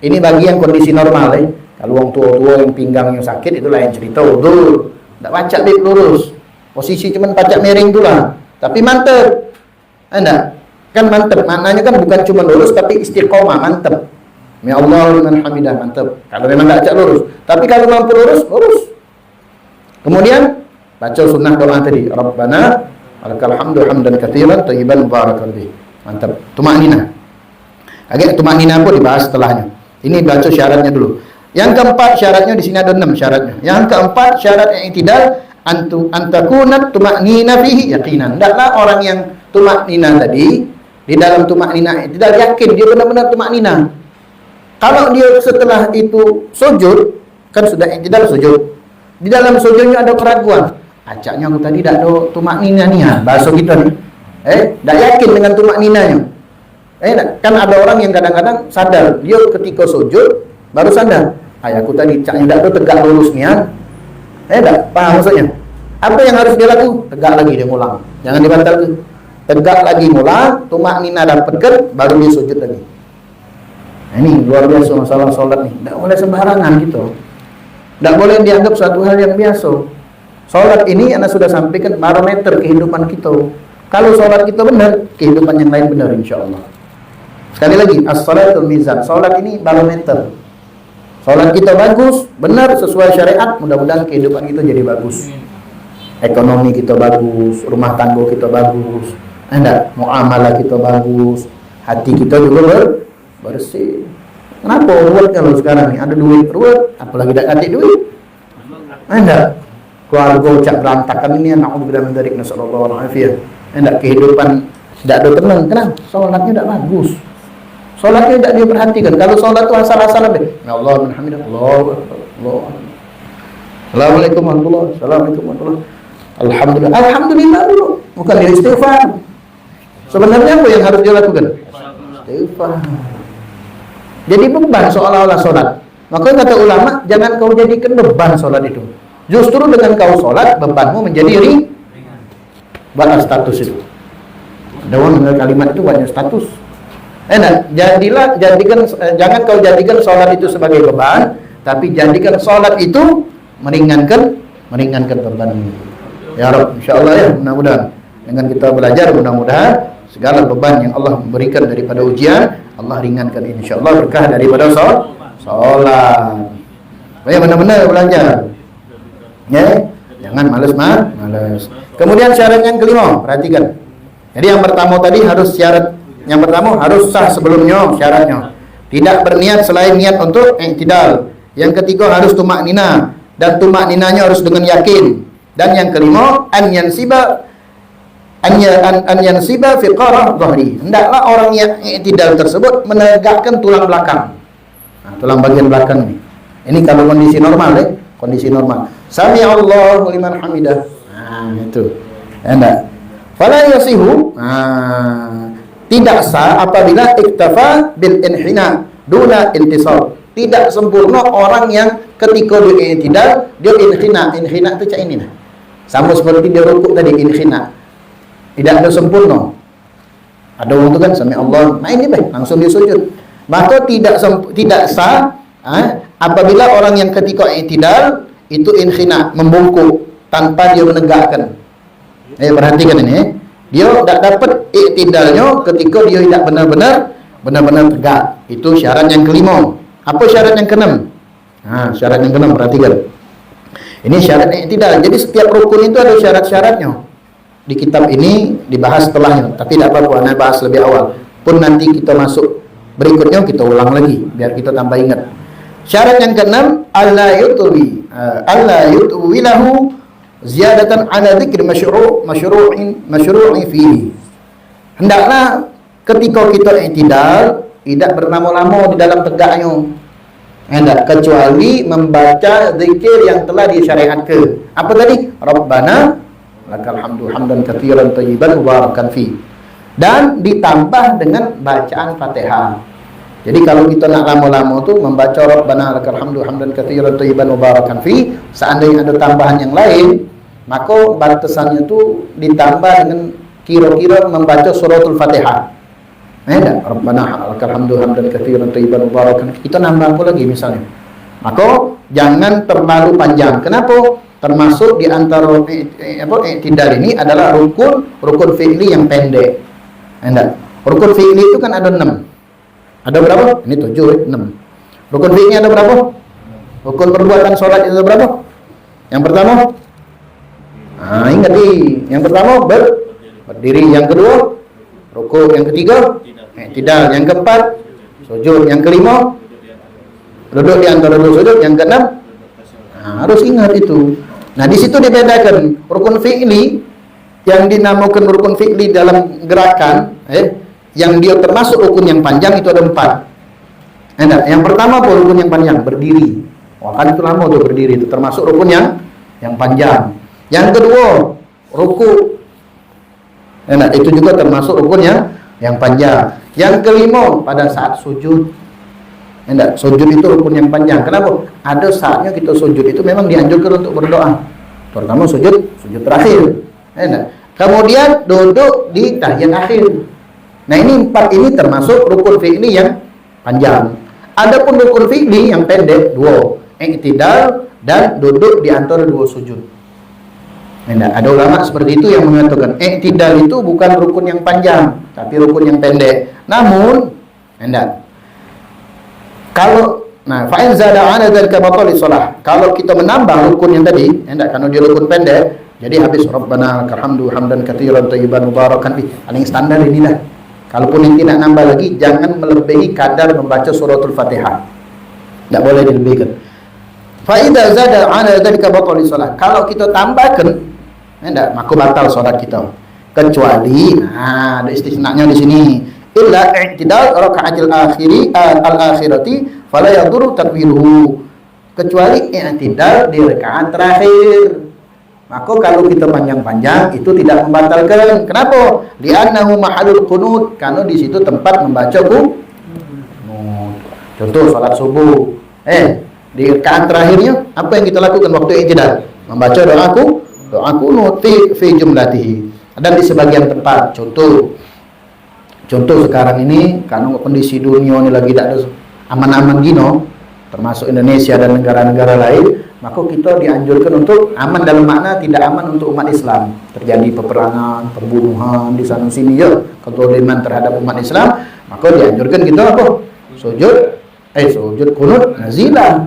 Ini bagian kondisi normal. Kalau orang tua-tua yang pinggangnya sakit itu lain cerita. Betul. Tak pacak dia lurus. Posisi cuma pacak miring itulah. Tapi mantap. Kan mantap, maknanya kan bukan cuma lurus tapi istiqomah, mantap. Ya Allah liman hamidah, mantap. Kalau memang tak cak lurus, tapi kalau mampu lurus. Kemudian baca sunnah doa tadi, Rabbana walakal hamdu hamdan katsiran thayyiban mubarakan fi. Mantap. Tumaknina. Tumaknina pun dibahas setelahnya. Ini baca syaratnya dulu. Yang keempat syaratnya di sini ada 6 syaratnya. Yang keempat syarat i'tidal antakunat tumaknina fihi yaqinan. Hendaklah orang yang tumaknina tadi di dalam tumaknina i'tidal yakin dia benar-benar tumaknina. Kalau dia setelah itu sujud, kan sudah i'tidal sujud. Di dalam sujudnya ada keraguan. Acaknya aku tadi tak ada tumaknina nih, bahasa kita nih. Tak yakin dengan tumakninanya. Kan ada orang yang kadang-kadang sadar, dia ketika sujud baru sadar. Aku tadi caknya tak ada tegak lurus nih. Tak paham maksudnya. Apa yang harus dia lakukan? Tegak lagi dia ngulang. Jangan dibatalkan. Tegak lagi ngulang, tumaknina dapatkan, baru dia sujud lagi. Ini luar biasa masalah solat nih. Tak boleh sembarangan gitu. Tak boleh dianggap suatu hal yang biasa. Solat ini Anda sudah sampaikan barometer kehidupan kita. Kalau solat kita benar, kehidupan yang lain benar insyaAllah. Sekali lagi, as-salatul mizan. Solat ini barometer. Solat kita bagus, benar sesuai syariat, mudah-mudahan kehidupan kita jadi bagus. Ekonomi kita bagus, rumah tangga kita bagus. Muamalah kita bagus, hati kita juga bersih. Kenapa ruwet kalau sekarang ni ada duit ruwet, apalagi tak ada duit? Enggak. Keluarga ucap berantakan ini, na'udzubillah min dzalik, nasallallahu alaihi wasallam. Enggak, kehidupan tidak ada tenang. Kenapa? Solatnya tidak bagus. Solatnya tidak diperhatikan. Kalau solat itu asal-asalan deh. Ya Allah, alhamdulillah, Allahu akbar, Allahu akbar. Assalamualaikum warahmatullahi wabarakatuh. Assalamualaikum warahmatullahi wabarakatuh. Alhamdulillah. Alhamdulillah dulu. Bukan dia istighfar. Sebenarnya apa yang harus dilakukan? Istighfar. Jadi beban seolah-olah solat. Maka kata ulama, jangan kau jadikan beban solat itu. Justru dengan kau solat, bebanmu menjadi ringan. Banyak status itu. Dalam kalimat itu banyak status. Jangan kau jadikan solat itu sebagai beban, tapi jadikan solat itu meringankan beban. Ya Rabb, insyaallah ya, mudah-mudahan dengan kita belajar, mudah-mudahan segala beban yang Allah berikan daripada ujian, Allah ringankan insyaallah berkah daripada solat. Supaya benar-benar belajar. Ya, jangan malas. Kemudian syarat yang kelima, perhatikan. Jadi yang pertama tadi harus yang pertama harus sah sebelumnya syaratnya. Tidak berniat selain niat untuk i'tidal. Yang ketiga harus tumak nina, dan tumak ninanya harus dengan yakin. Dan yang kelima an yansiba fiqarah dhahri. Hendaklah orang yang i'tidal tersebut menegakkan tulang belakang. Nah, tulang bagian belakang ini. Ini kalau kondisi normal kondisi normal. Sami Allahu liman hamidah. Nah, itu. Enggak. Fala yasihu. Tidak sah apabila iktafa bil inhina duna intisab. Tidak sempurna orang yang ketika dia i'tidal, dia inhina. Inhina itu cak ini nah. Sama seperti dia rukuk tadi, inhina. Tidak ada sempurna. Ada orang tu kan sami Allah, nah ini langsung dia sujud. Maka tidak sah apabila orang yang ketika i'tidal itu inhina, membungkuk tanpa dia menegakkan. Perhatikan ini. Dia tidak dapat i'tidalnya ketika dia tidak benar-benar tegak. Itu syarat yang kelima. Apa syarat yang keenam? Syarat yang keenam, perhatikan. Ini syarat i'tidal. Jadi setiap rukun itu ada syarat-syaratnya. Di kitab ini dibahas setelahnya, tapi tidak apa-apa, saya bahas lebih awal. Pun nanti kita masuk berikutnya kita ulang lagi biar kita tambah ingat. Syarat yang keenam, alla yutwi lahu ziyadatan ala dzikr masyru'in fihi. Hendaklah ketika kita i'tidal tidak berlama-lama di dalam tegaknya. Hendak kecuali membaca zikir yang telah disyariatkan. Apa tadi? Rabbana lakal hamdu hamdan katsiran thayyiban mubarakan fi. Dan ditambah dengan bacaan Fatihah. Jadi kalau kita nak lama-lama tu membaca Rabbana lakal hamdu hamdan katsiran thayyiban mubarakan fi, seandainya ada tambahan yang lain, maka batasannya tu ditambah dengan kira-kira membaca suratul Fatihah. Rabbana lakal hamdu hamdan katsiran thayyiban mubarakan. Kita nambah apa lagi misalnya? Maka jangan terlalu panjang. Kenapa? Termasuk di antara i'tidal ini adalah rukun fi'li yang pendek. Rukun fi'li itu kan ada 6. Ada berapa? Ini 7, 6. Rukun fi'li ada berapa? Rukun perbuatan sholat itu ada berapa? Yang pertama? Ingat yang pertama berdiri, yang kedua rukuk, yang ketiga i'tidal, yang keempat sujud, yang kelima duduk di antara dua sujud, yang keenam harus ingat itu. Nah, di situ dibedakan rukun fi'li yang dinamakan rukun fi'li dalam gerakan, yang dia termasuk rukun yang panjang itu ada 4. Yang pertama apa rukun yang panjang? Berdiri. Wah, kan itu lama tuh berdiri, itu termasuk rukun yang panjang. Yang kedua, ruku. Itu juga termasuk rukun yang panjang. Yang kelima pada saat sujud. Sujud itu rukun yang panjang. Kenapa? Ada saatnya kita sujud itu memang dianjurkan untuk berdoa. Terutama sujud terakhir. Kemudian duduk di tahiyat akhir. Nah, ini 4 ini termasuk rukun fi'li yang panjang. Adapun rukun fi'li yang pendek 2, i'tidal dan duduk di antara 2 sujud. Ada ulama seperti itu yang mengatakan i'tidal itu bukan rukun yang panjang, tapi rukun yang pendek. Namun, fa'in zada 'ala dzalika batali shalah. Kalau kita menambah rukun yang tadi, karena dia rukun pendek, jadi habis Rabbana lakal hamdu hamdan katsiran thayyiban mubarakan fi. Paling standar inilah. Kalaupun inti nak nambah lagi, jangan melebihi kadar membaca suratul Fatihah. Tak boleh dilebihkan. Fa idza zada 'ala dzalika batal salat. Kalau kita tambahkan, enggak, maka batal salat kita. Kecuali, ada istisnanya di sini. Illa i'tidal raka'atil al-akhirati fala yadurru takbiruhu. Kecuali i'tidal di rakaat terakhir. Maka kalau kita panjang-panjang itu tidak membatalkan. Kenapa? Li'annahu mahallul qunut, karena di situ tempat membaca qunut. Contoh salat subuh. Di rakaat terakhirnya apa yang kita lakukan waktu i'tidal? Membaca doa qunut fi jumlatihi. Dan di sebagian tempat. Contoh sekarang ini karena kondisi dunia ini lagi tidak ada aman-aman gino, termasuk Indonesia dan negara-negara lain, maka kita dianjurkan untuk aman dalam makna tidak aman untuk umat Islam. Terjadi peperangan, pembunuhan di sana sini ya, kezaliman terhadap umat Islam, maka dianjurkan kita apa? Sujud qunut nazilah.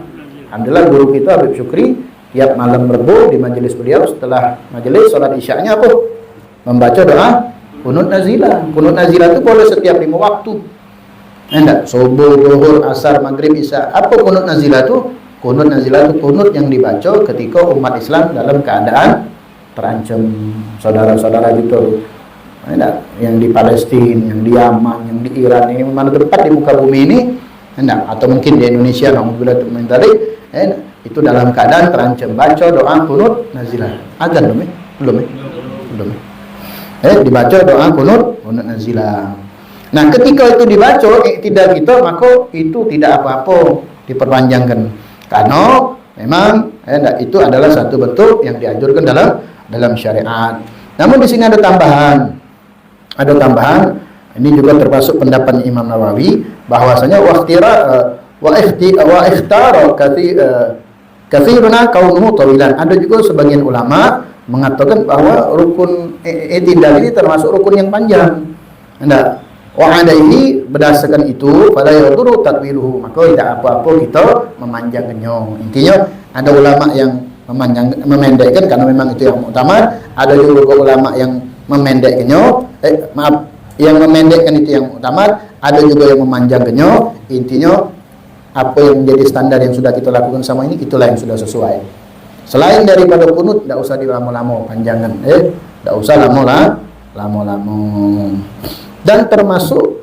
Alhamdulillah guru kita Habib Syukri tiap malam Rebo di majelis beliau setelah majelis salat Isya-nya apa? Membaca doa qunut nazilah. Qunut nazilah itu boleh setiap 5 waktu. Enggak, subuh, zuhur, asar, maghrib, isya. Apa qunut nazilah itu? Qunut nazilah itu qunut yang dibaca ketika umat Islam dalam keadaan terancam, saudara-saudara gitu. Enggak, yang di Palestina, yang di Yaman, yang di Iran, yang mana tempat di muka bumi ini, enggak, atau mungkin di Indonesia, alhamdulillah itu dalam keadaan terancam, baca doa qunut nazilah. Azan belum. Dibaca doa qunut nazilah. Nah, ketika itu dibaca tidak kita, maka itu tidak apa-apa diperpanjangkan. Karena memang itu adalah satu bentuk yang dianjurkan dalam syariat. Namun di sini ada tambahan. Ini juga termasuk pendapat Imam Nawawi bahwasanya ikhtara katsiruna kaunuhu tawilan. Ada juga sebagian ulama mengatakan bahwa rukun i'tidal ini termasuk rukun yang panjang. Ini berdasarkan itu pada yadurru takbiruhu, maka tidak apa-apa kita memanjangkannya. Intinya ada ulama yang memendekkan karena memang itu yang utama. Ada juga ulama yang memendekkannya. Yang memendekkan itu yang utama. Ada juga yang memanjangkannya. Intinya apa yang menjadi standar yang sudah kita lakukan sama ini, itulah yang sudah sesuai. Selain daripada qunut, tidak usah dilama-lama panjangan. Tidak usah lama-lama. Dan termasuk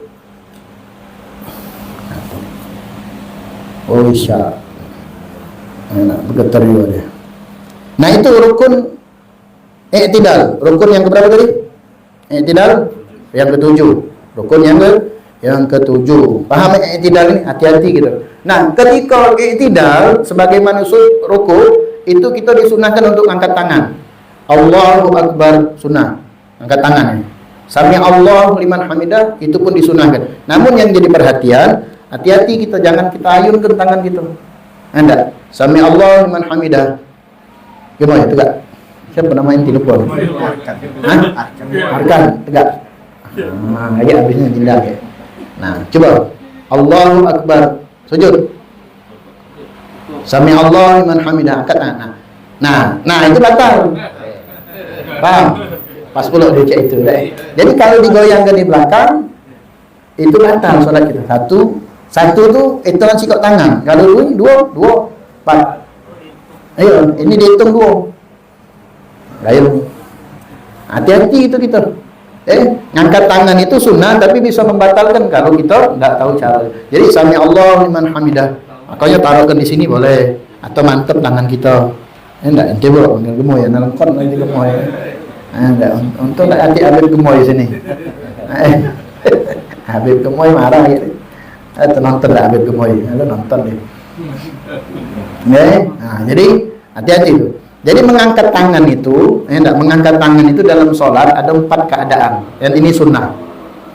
isya. Bergetar juga dia. Nah, itu rukun i'tidal. Rukun yang keberapa tadi? I'tidal yang ketujuh. Rukun yang ketujuh. Paham i'tidal ini? Hati-hati gitu. Nah, ketika i'tidal sebagai manusia ruku, itu kita disunahkan untuk angkat tangan. Allahu Akbar, sunnah. Angkat tangan. Sami Allahu liman hamidah, itu pun disunahkan. Namun yang jadi perhatian, hati-hati kita jangan kita ayunkan tangan kita. Anda, Sami Allahu liman hamidah. Gimana tegak? Siapa nama yang lupa? Arkan, tegak. Ya habisnya tindak ya. Nah, coba. Allahu Akbar, sujud. Sami Allahu liman hamidah, angkat tangan. Nah, itu batal. Paham? Pas pula baca itu. Jadi kalau digoyangkan di belakang, itu batal sholat kita. Satu tuh hitungan sikap tangan. Kalau dua, 4. Ayo, ini dihitung 2. Ayo. Hati-hati itu kita. Ngangkat tangan itu sunnah, tapi bisa membatalkan kalau kita tidak tahu cara. Jadi sami Allah liman hamidah. Makanya taruhkan di sini boleh, atau mantep tangan kita. Enggak, ente bro, gemoy ya, nalengkon nanti gemoy. Enggak, untuk tak hati Habib gemoy sini. Habib gemoy marah gitu. Nonton tak Habib gemoy, lu nonton deh. Nah, jadi hati-hati itu. Jadi mengangkat tangan itu, mengangkat tangan itu dalam sholat ada 4 keadaan. Dan ini sunnah.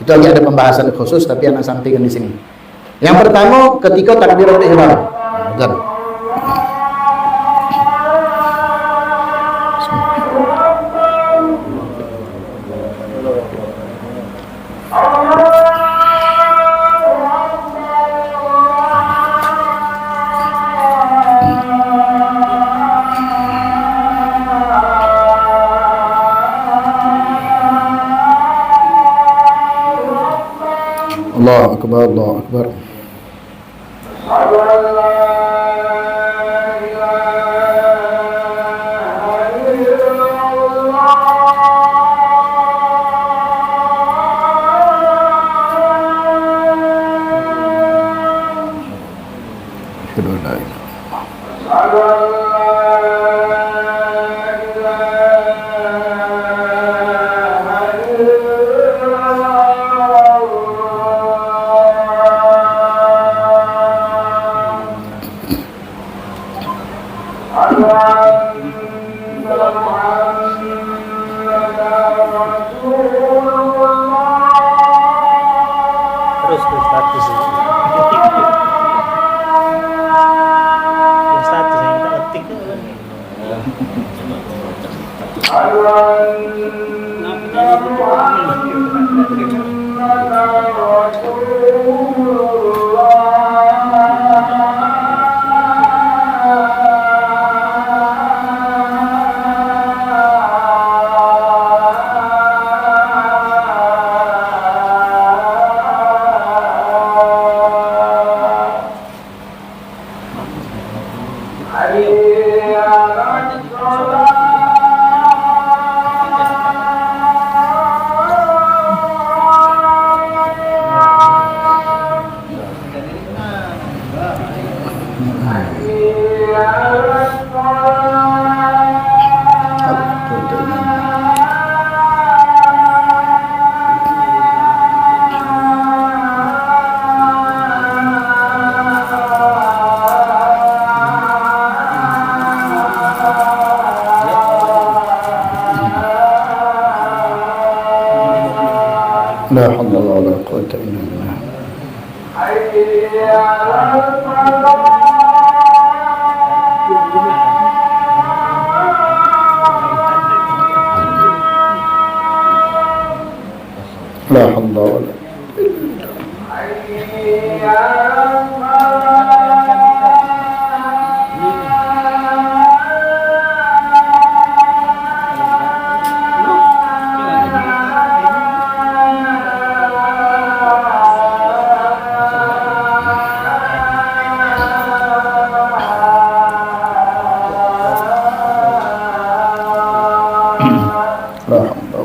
Itu lagi ada pembahasan khusus, tapi anak sampaikan di sini. Yang pertama ketika takbiratul ihram. Allahu akbar, Allahu akbar. La haula wala quwwata illa billah. La haula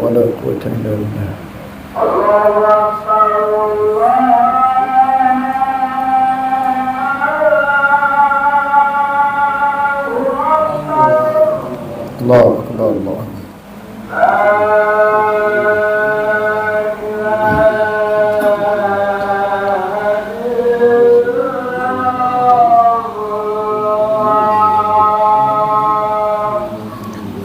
wala quwwata illa billah. Allahu akbar, Allahu akbar.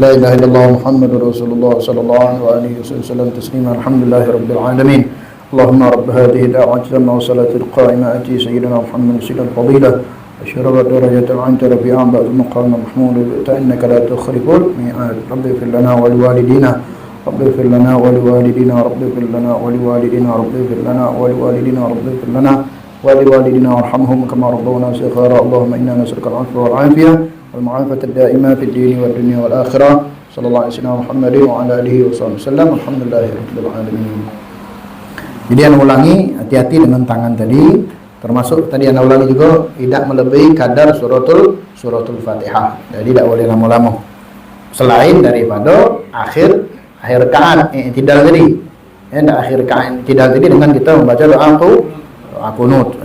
La ilaha illallah Muhammadur Rasulullah sallallahu alaihi wasallam taslima alhamdulillahi rabbil alamin. Allahumma rabb hadhihi ad-da'wati wa salatil qa'imati sayyidina Muhammad sayyidul fadilah asyara darajatal 'inda rafi'an ba'd maqam mahmud ta'annaka la tukhribul mi'ad. Rabbi fir lana wa liwalidina Rabbi fir lana wa liwalidina Rabbi fir lana wa liwalidina Rabbi fir lana wa liwalidina Rabbi fir lana wa liwalidina warhamhum kama rabbawna shighara. Allahumma inna nas'aluka al-'afwa wal 'afiyah والمعافاة الدائمة في الدين والدنيا والآخرة صلى الله عليه وسلم محمد وعلى آله وسلم الحمد لله رب العالمين. Jadi anda ulangi, hati-hati dengan tangan tadi, termasuk tadi anda ulangi juga tidak melebihi kadar suratul Fatihah. Jadi tidak boleh lama-lama. Selain daripada akhir rakaat i'tidal tadi. Akhir rakaat i'tidal tadi dengan kita membaca doa qunut.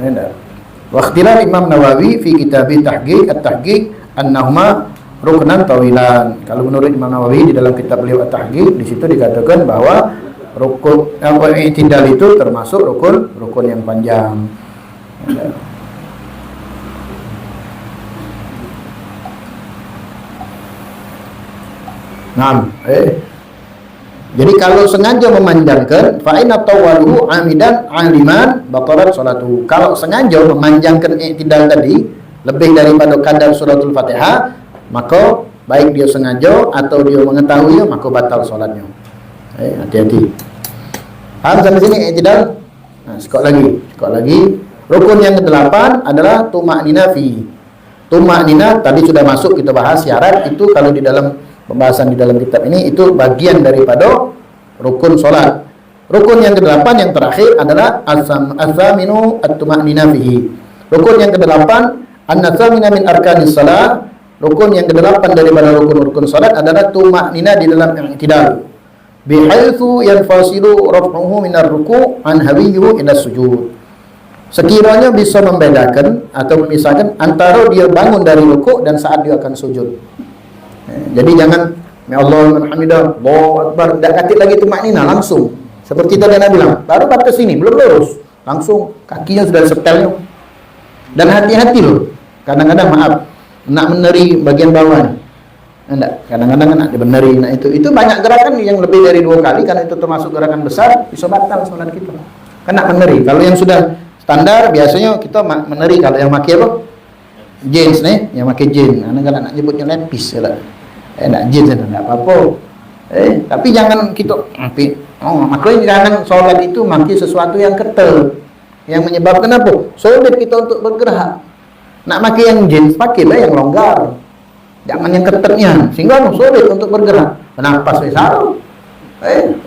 Wa ikhtilaf Imam Nawawi fi kitab at-tahqiq annahuma ruknan tawilan. Kalau menurut Imam Nawawi di dalam kitab beliau At-Tahqiq, di situ dikatakan bahwa rukun i'tidal itu termasuk rukun yang panjang. Jadi kalau sengaja memanjangkan fa inna tawwaluhu amidan aliman batalat salatu. Kalau sengaja memanjangkan i'tidal tadi lebih daripada kadar suratul Fatihah, maka baik dia sengaja atau dia mengetahui, maka batal salatnya. Hati-hati. Paham sampai sini i'tidal? Nah, sekali lagi. Rukun yang ke-8 adalah tuma'nina fi. Tuma'nina tadi sudah masuk kita bahas syarat itu kalau di dalam pembahasan di dalam kitab ini itu bagian daripada rukun salat. Rukun yang ke-8 yang terakhir adalah as-saminu at-tuma'nina fihi. Rukun yang ke-8 an-nasamina min arkanis salat. Rukun yang ke-8 daripada rukun-rukun salat adalah tuma'nina di dalam i'tidal. Bihaitsu yanfasilu raf'uhu minar ruku' an hawiyyu ila sujud. Sekiranya bisa membedakan atau memisahkan antara dia bangun dari ruku' dan saat dia akan sujud. Jadi jangan ya Allah alhamdulillah, Allahu akbar, enggak katik lagi tuma'nina langsung. Seperti tadi Nabi bilang, baru batas sini belum lurus, langsung kakinya sudah setelnya. Dan hati-hati loh. Kadang-kadang maaf, nak meneri bagian bawah nih. Enggak, kadang-kadang nak dibeneri, nah itu banyak gerakan yang lebih dari 2 kali karena itu termasuk gerakan besar, bisa batal salat kita. Kena meneri. Kalau yang sudah standar biasanya kita meneri. Kalau yang pakai apa? Jeans nih, yang pakai jeans. Kadang-kadang nak nyebutnya lepis ya lah. Nak jeans enggak apa-apa. Tapi jangan kita makanya jangan sholat itu pakai sesuatu yang ketel, yang menyebabkan apa? Sulit kita untuk bergerak. Nak pakai yang jeans, pakailah yang longgar. Jangan yang ketetnya, sehingga sulit untuk bergerak. Napas saru.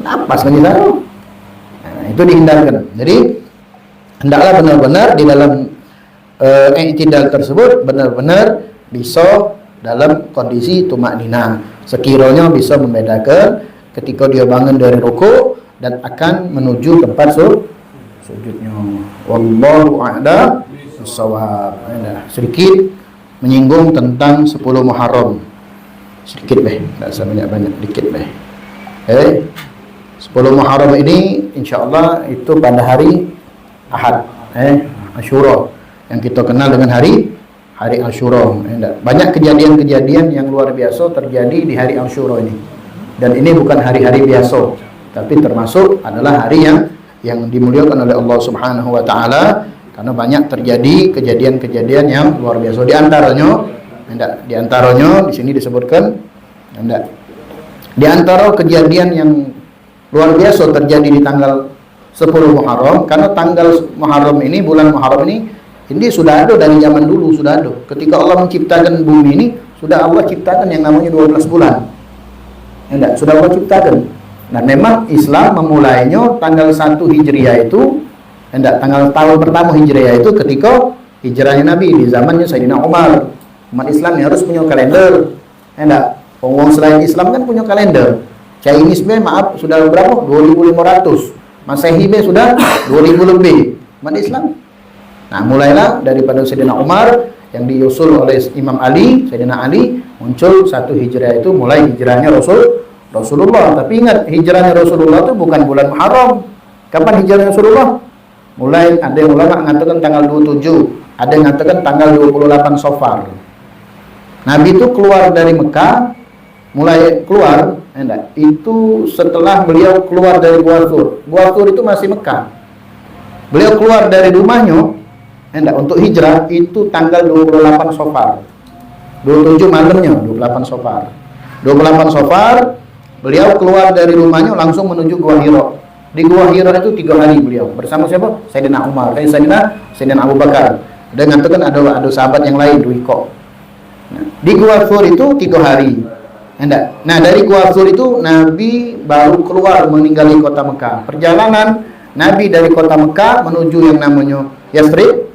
Napas lagi saru. Nah, itu dihindarkan. Jadi hendaklah benar-benar di dalam i'tidal tersebut benar-benar bisa dalam kondisi tumaknina. Sekiranya bisa membedakan ketika dia bangun dari ruku dan akan menuju tempat sujudnya. Wallahu a'lam bishawab. Sedikit menyinggung tentang 10 Muharram. Sedikit enggak usah banyak-banyak, dikit 10 Muharram ini insyaallah itu pada hari Ahad, Asyura, yang kita kenal dengan hari Asyura. Banyak kejadian-kejadian yang luar biasa terjadi di hari Asyura ini. Dan ini bukan hari-hari biasa, tapi termasuk adalah hari yang dimuliakan oleh Allah Subhanahu wa taala karena banyak terjadi kejadian-kejadian yang luar biasa. Di antaranya di sini disebutkan di antara kejadian yang luar biasa terjadi di tanggal 10 Muharram, karena tanggal Muharram ini, bulan Muharram ini sudah ada dari zaman dulu, sudah ada. Ketika Allah menciptakan bumi ini, sudah Allah ciptakan yang namanya 12 bulan. Sudah Allah ciptakan. Nah, memang Islam memulainya tanggal 1 Hijriah itu, tanggal tahun pertama Hijriah itu ketika hijrahnya Nabi di zamannya Sayyidina Umar. Umat Islam yang harus punya kalender. Orang selain Islam kan punya kalender. Chinese maaf sudah berapa? 2500. Masehi sudah 2000 lebih. Umat Islam. Nah, mulailah daripada Sayyidina Umar yang diusul oleh Imam Ali, Sayyidina Ali, muncul 1 Hijriah itu mulai hijrahnya Rasulullah. Tapi ingat, hijrahnya Rasulullah itu bukan bulan Muharram. Kapan hijrahnya Rasulullah? Mulai ada yang ulama mengatakan tanggal 27, ada yang mengatakan tanggal 28 Safar. Nabi itu keluar dari Mekah, mulai keluar, itu setelah beliau keluar dari Gua Thur. Gua Thur itu masih Mekah. Beliau keluar dari rumahnya, untuk hijrah itu tanggal 28 Safar. 27 malamnya, 28 Safar. 28 Safar, beliau keluar dari rumahnya langsung menuju Gua Hira. Di Gua Hira itu 3 hari beliau bersama siapa? Sayyidina Umar, Sayyidina Abu Bakar. Dan mengatakan ada sahabat yang lain, Duiko. Nah, di Gua Thur itu 3 hari. Nah, dari Gua Thur itu Nabi baru keluar meninggali kota Mekah. Perjalanan Nabi dari kota Mekah menuju yang namanya Yathrib.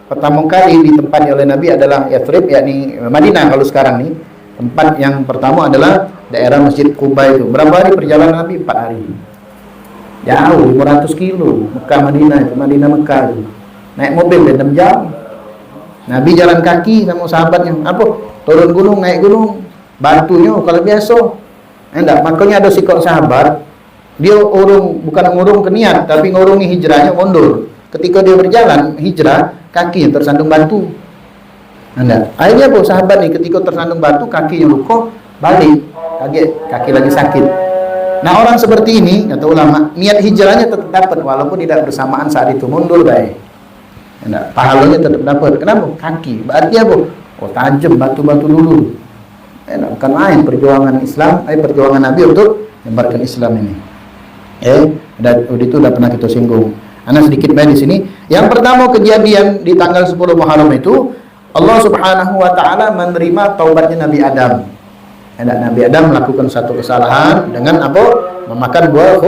Kota Mekah ditempati oleh Nabi adalah Yathrib, yakni Madinah kalau sekarang nih. Tempat yang pertama adalah daerah Masjid Quba itu. Berapa hari perjalanan Nabi? 4 hari. Jauh, 500 kilo. Mekah Madinah itu, Madinah Mekah itu. Naik mobil 6 jam. Nabi jalan kaki sama sahabatnya. Turun gunung, naik gunung. Batunya kalau biasa. Makanya ada sikap sahabat. Dia bukan ngurung ke niat, tapi ngurungi hijrahnya mundur. Ketika dia berjalan hijrah, kakinya tersandung batu. Akhirnya sahabat nih ketika tersandung batu, kakinya luka, balik. Kaki lagi sakit. Nah, orang seperti ini, kata ulama, niat hijrahnya tetap dapat walaupun tidak bersamaan saat itu mundur, baik. Pahalanya tetap dapat. Kenapa? Kaki. Berarti apa? Tajam batu-batu dulu. Bukan main perjuangan Islam, perjuangan Nabi untuk menyebarkan Islam ini. Itu udah pernah kita singgung. Ana sedikit main di sini. Yang pertama kejadian di tanggal 10 Muharram itu, Allah Subhanahu wa taala menerima taubatnya Nabi Adam. Nabi Adam melakukan satu kesalahan dengan apa? Memakan buah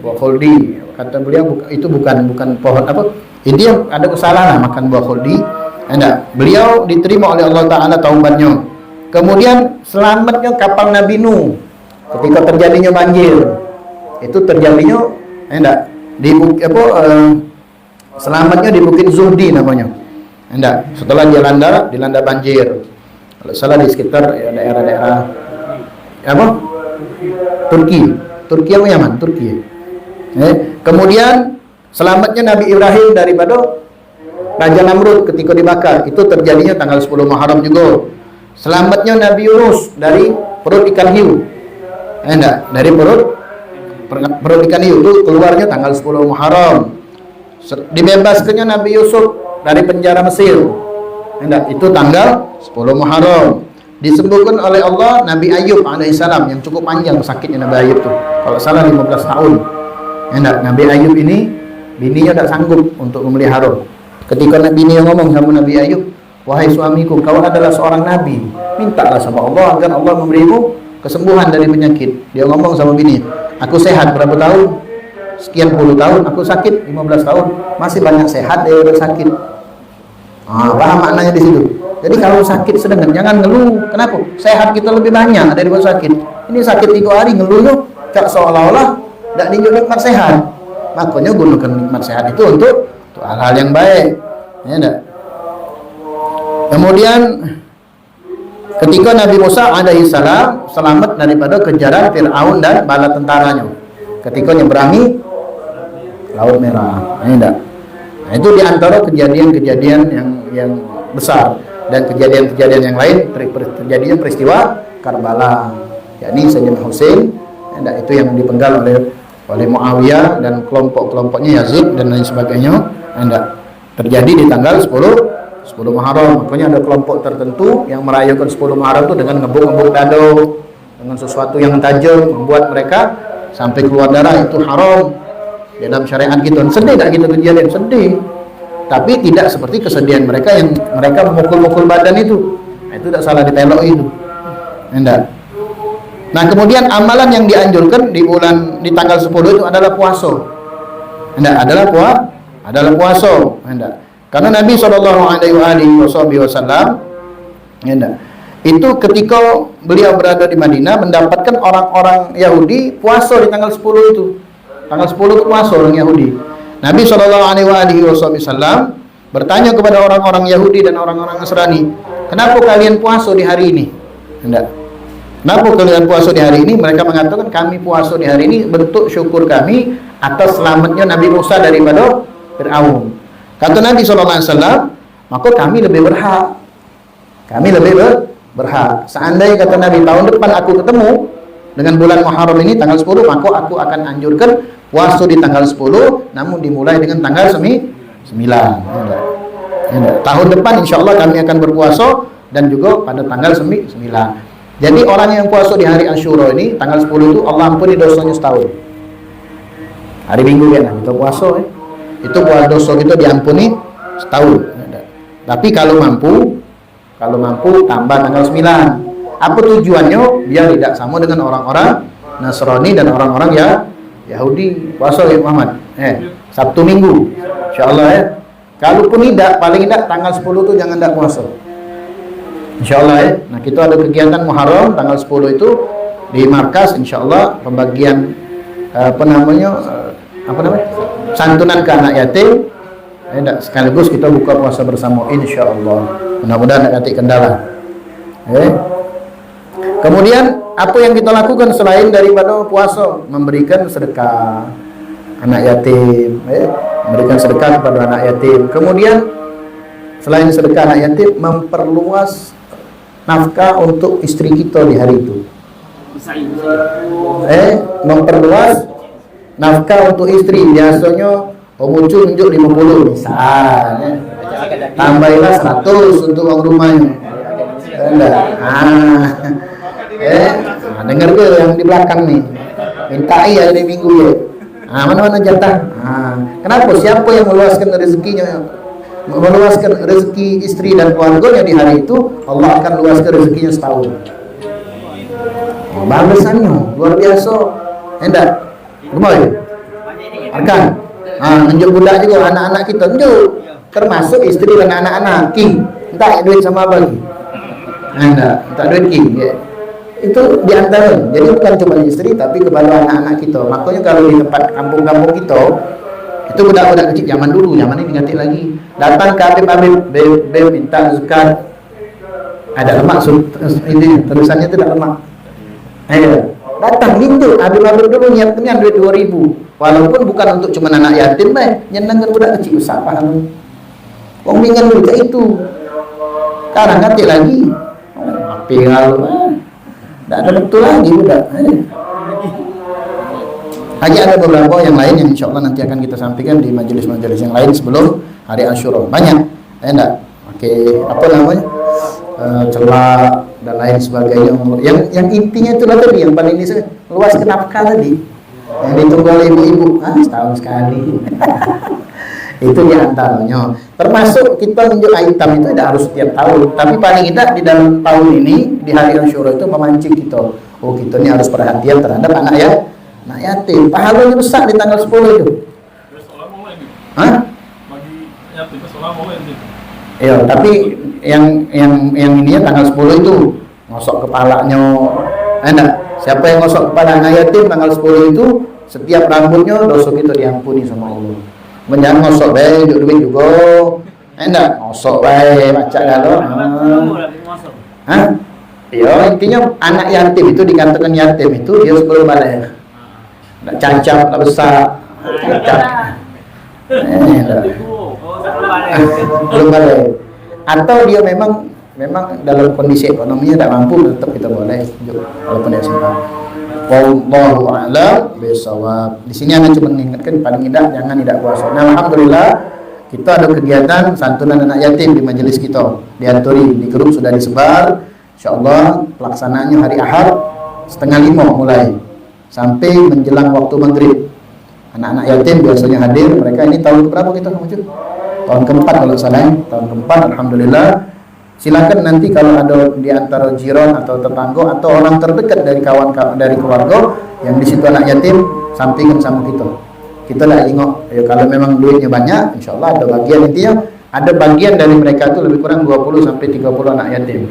buah khuldi. Kata beliau itu bukan pohon apa? Itu ada kesalahan makan buah khuldi. Enggak. Beliau diterima oleh Allah Taala taubatnya. Kemudian selamatnya kapal Nabi Nuh ketika terjadinya banjir. Itu terjadinya enggak di selamatnya di Bukit Zuhdi namanya. Enggak. Setelah dilanda banjir. Kalau salah di sekitar daerah-daerah apa? Turki apa Yaman? Turki. Kemudian selamatnya Nabi Ibrahim daripada Raja Namrud ketika dibakar, itu terjadinya tanggal 10 Muharram juga. Selamatnya Nabi Yunus dari perut ikan hiu. Dari perut ikan hiu itu keluarnya tanggal 10 Muharram. Dibebaskannya Nabi Yusuf dari penjara Mesir. Itu tanggal 10 Muharram. Disembuhkan oleh Allah Nabi Ayub alaihissalam, yang cukup panjang sakitnya Nabi Ayub itu. Kalau salah 15 tahun. Nabi Ayub ini bininya tidak sanggup untuk memelihara. Ketika bininya ngomong sama Nabi Ayub, wahai suamiku, kau adalah seorang nabi, mintalah sama Allah agar Allah memberimu kesembuhan dari penyakit. Dia ngomong sama bini, aku sehat berapa tahun? Sekian puluh tahun. Aku sakit 15 tahun. Masih banyak sehat daripada sakit. Paham maknanya di situ. Jadi kalau sakit sedang jangan ngeluh. Kenapa? Sehat kita lebih banyak daripada sakit. Ini sakit 3 hari ngeluhnya tak seolah-olah tidak dinyuk nikmat sehat. Makanya gunakan nikmat sehat itu untuk hal-hal yang baik. Ya enggak? Kemudian ketika Nabi Musa alaihissalam selamat daripada kejaran Fir'aun dan bala tentaranya ketika nyeberangi Laut Merah. Ya enggak? Nah, itu diantara kejadian-kejadian yang besar. Dan kejadian-kejadian yang lain terjadinya peristiwa Karbala, yakni Sayyidina Husain, itu yang dipenggal oleh Muawiyah dan kelompok-kelompoknya Yazid dan lain sebagainya. Terjadi di tanggal 10 Muharram. Makanya ada kelompok tertentu yang merayakan 10 Muharram itu dengan ngebuk-ngebuk dado dengan sesuatu yang tajam, membuat mereka sampai keluar darah. Itu haram dalam syariat gitu. Sedih tak gitu kejadian? Sedih. Tapi tidak seperti kesedihan mereka yang mereka memukul-mukul badan itu. Itu tidak salah dipelok itu. Enggak. Nah, kemudian amalan yang dianjurkan di tanggal 10 itu adalah puasa. Enggak, adalah puasa. Enggak. Karena Nabi SAW itu ketika beliau berada di Madinah mendapatkan orang-orang Yahudi puasa di tanggal 10 itu. Tanggal 10 itu puasa orang Yahudi. Nabi SAW bertanya kepada orang-orang Yahudi dan orang-orang Nasrani, kenapa kalian puasa di hari ini? Kenapa kalian puasa di hari ini? Mereka mengatakan, kami puasa di hari ini bentuk syukur kami atas selamatnya Nabi Musa daripada Fir'aun. Kata Nabi SAW, maka kami lebih berhak. Kami lebih berhak. Seandainya kata Nabi, tahun depan aku ketemu dengan bulan Muharram ini tanggal 10, maka aku akan anjurkan puasa di tanggal 10, namun dimulai dengan tanggal 9. Tahun depan insya Allah kami akan berpuasa dan juga pada tanggal 9. Jadi orang yang puasa di hari Asyura ini tanggal 10 itu Allah ampuni dosanya setahun. Hari Minggu kan kita puasa itu dosa kita diampuni setahun. Tapi kalau mampu tambah tanggal 9. Apa tujuannya? Biar tidak sama dengan orang-orang Nasrani dan orang-orang Yahudi puasa ya Muhammad. Sabtu Minggu insyaallah ya. Kalaupun tidak, paling tidak tanggal 10 itu jangan tidak puasa. Insyaallah ya. Nah, kita ada kegiatan Muharram tanggal 10 itu di markas insyaallah pembagian santunan ke anak yatim. Sekaligus kita buka puasa bersama insyaallah. Mudah-mudahan tidak nanti kendala. Kemudian apa yang kita lakukan selain daripada puasa? Memberikan sedekah anak yatim, memberikan sedekah kepada anak yatim. Kemudian selain sedekah anak yatim, memperluas nafkah untuk istri kita di hari itu. Memperluas nafkah untuk istri. Biasanya muncul 50 misalnya. Tambahlah 100 untuk uang rumahnya. Dengar ke yang di belakang nih, mintai ya di minggu ya. Mana-mana jatah. Kenapa? Siapa yang meluaskan rezekinya, meluaskan rezeki istri dan keluarganya di hari itu, Allah akan luaskan rezekinya setahun. Bagusannya luar biasa. Enggak, gimana? Akan. Nunjuk budak juga anak-anak kita tunjuk. Termasuk istri dan anak-anak. King. Entah duit sama apa lagi. Tak duit king. Ya. Itu diantara. Jadi bukan cuma istri tapi kepada anak-anak kita. Makanya kalau di tempat kampung-kampung kita itu budak-budak kecil zaman dulu, zaman ini diganti lagi. Datang ke Habib minta zakat. Ada lemak ini terusannya itu ada lemak. Datang gitu, Habib dulu nyiapkan duit 2.000. Walaupun bukan untuk cuma anak yatim, nyenengkan budak kecil besar paham. Wong bingung duit itu. Sekarang ganti lagi. Api kalau tidak ada betul lagi budak. Lagi ada beberapa yang lain yang insya Allah nanti akan kita sampaikan di majelis-majelis yang lain sebelum hari Asyura. Banyak, enggak? Oke, apa namanya? Celak dan lain sebagainya. Yang intinya itulah tadi yang paling ini luas kenafkah tadi. Yang ditunggu oleh ibu-ibu, setahun sekali. Itu diantaranya. Termasuk kita menjual item itu tidak harus setiap tahun, tapi paling tidak di dalam tahun ini di hari Asyura itu memancing kita. Oh, kita ini harus perhatian terhadap anak yatim. Pahalanya besar di tanggal 10 itu. Ya, tapi yang ini ya tanggal 10 itu ngosok kepalanya. Enak. Siapa yang ngosok kepala anak yatim tanggal 10 itu setiap rambutnya dosa kita diampuni sama Allah. Jangan ngosok bae duit juga. Enak, ngosok bae macak kalau. Ya, intinya anak yatim itu dikatakan yatim itu dia sebelum balik. Nak cacat, nak besar, cacat. Belum balik. Atau dia memang dalam kondisi ekonominya tidak mampu, tetap kita boleh walaupun dia simpan. Wallahu a'lam bishawab. Di sini Anda cuma mengingatkan paling tidak jangan tidak puasa. Nah, alhamdulillah kita ada kegiatan santunan anak yatim di majelis kita. Diaturi di grup sudah disebar. Insyaallah pelaksanaannya hari Ahad 4:30 mulai sampai menjelang waktu maghrib. Anak-anak yatim biasanya hadir. Mereka ini tahun keberapa kita muncul? Tahun keempat kalau salah. Tahun keempat, alhamdulillah. Silakan nanti kalau ada di antara jiran atau tetangga atau orang terdekat dari dari keluarga yang di situ anak yatim, sampingkan sama kita. Kita nak tengok ya, kalau memang duitnya banyak, insyaallah ada bagian intinya ada bagian dari mereka itu lebih kurang 20 sampai 30 anak yatim.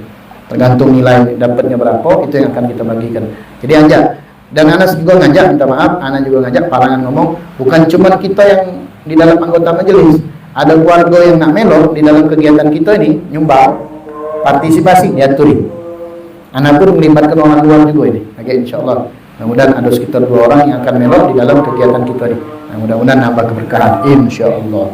Tergantung nilai dapatnya berapa, itu yang akan kita bagikan. Jadi ajak. Dan anak juga ngajak, minta maaf, anak juga ngajak parangan ngomong, bukan cuma kita yang di dalam anggota majelis. Ada keluarga yang nak melok di dalam kegiatan kita ini nyumbang, partisipasi diaturi. Anak pun melibatkan orang luar juga ini. Oke, insyaallah. Mudah-mudahan ada sekitar 2 orang yang akan melok di dalam kegiatan kita ini. Mudah-mudahan nambah keberkahan insyaallah.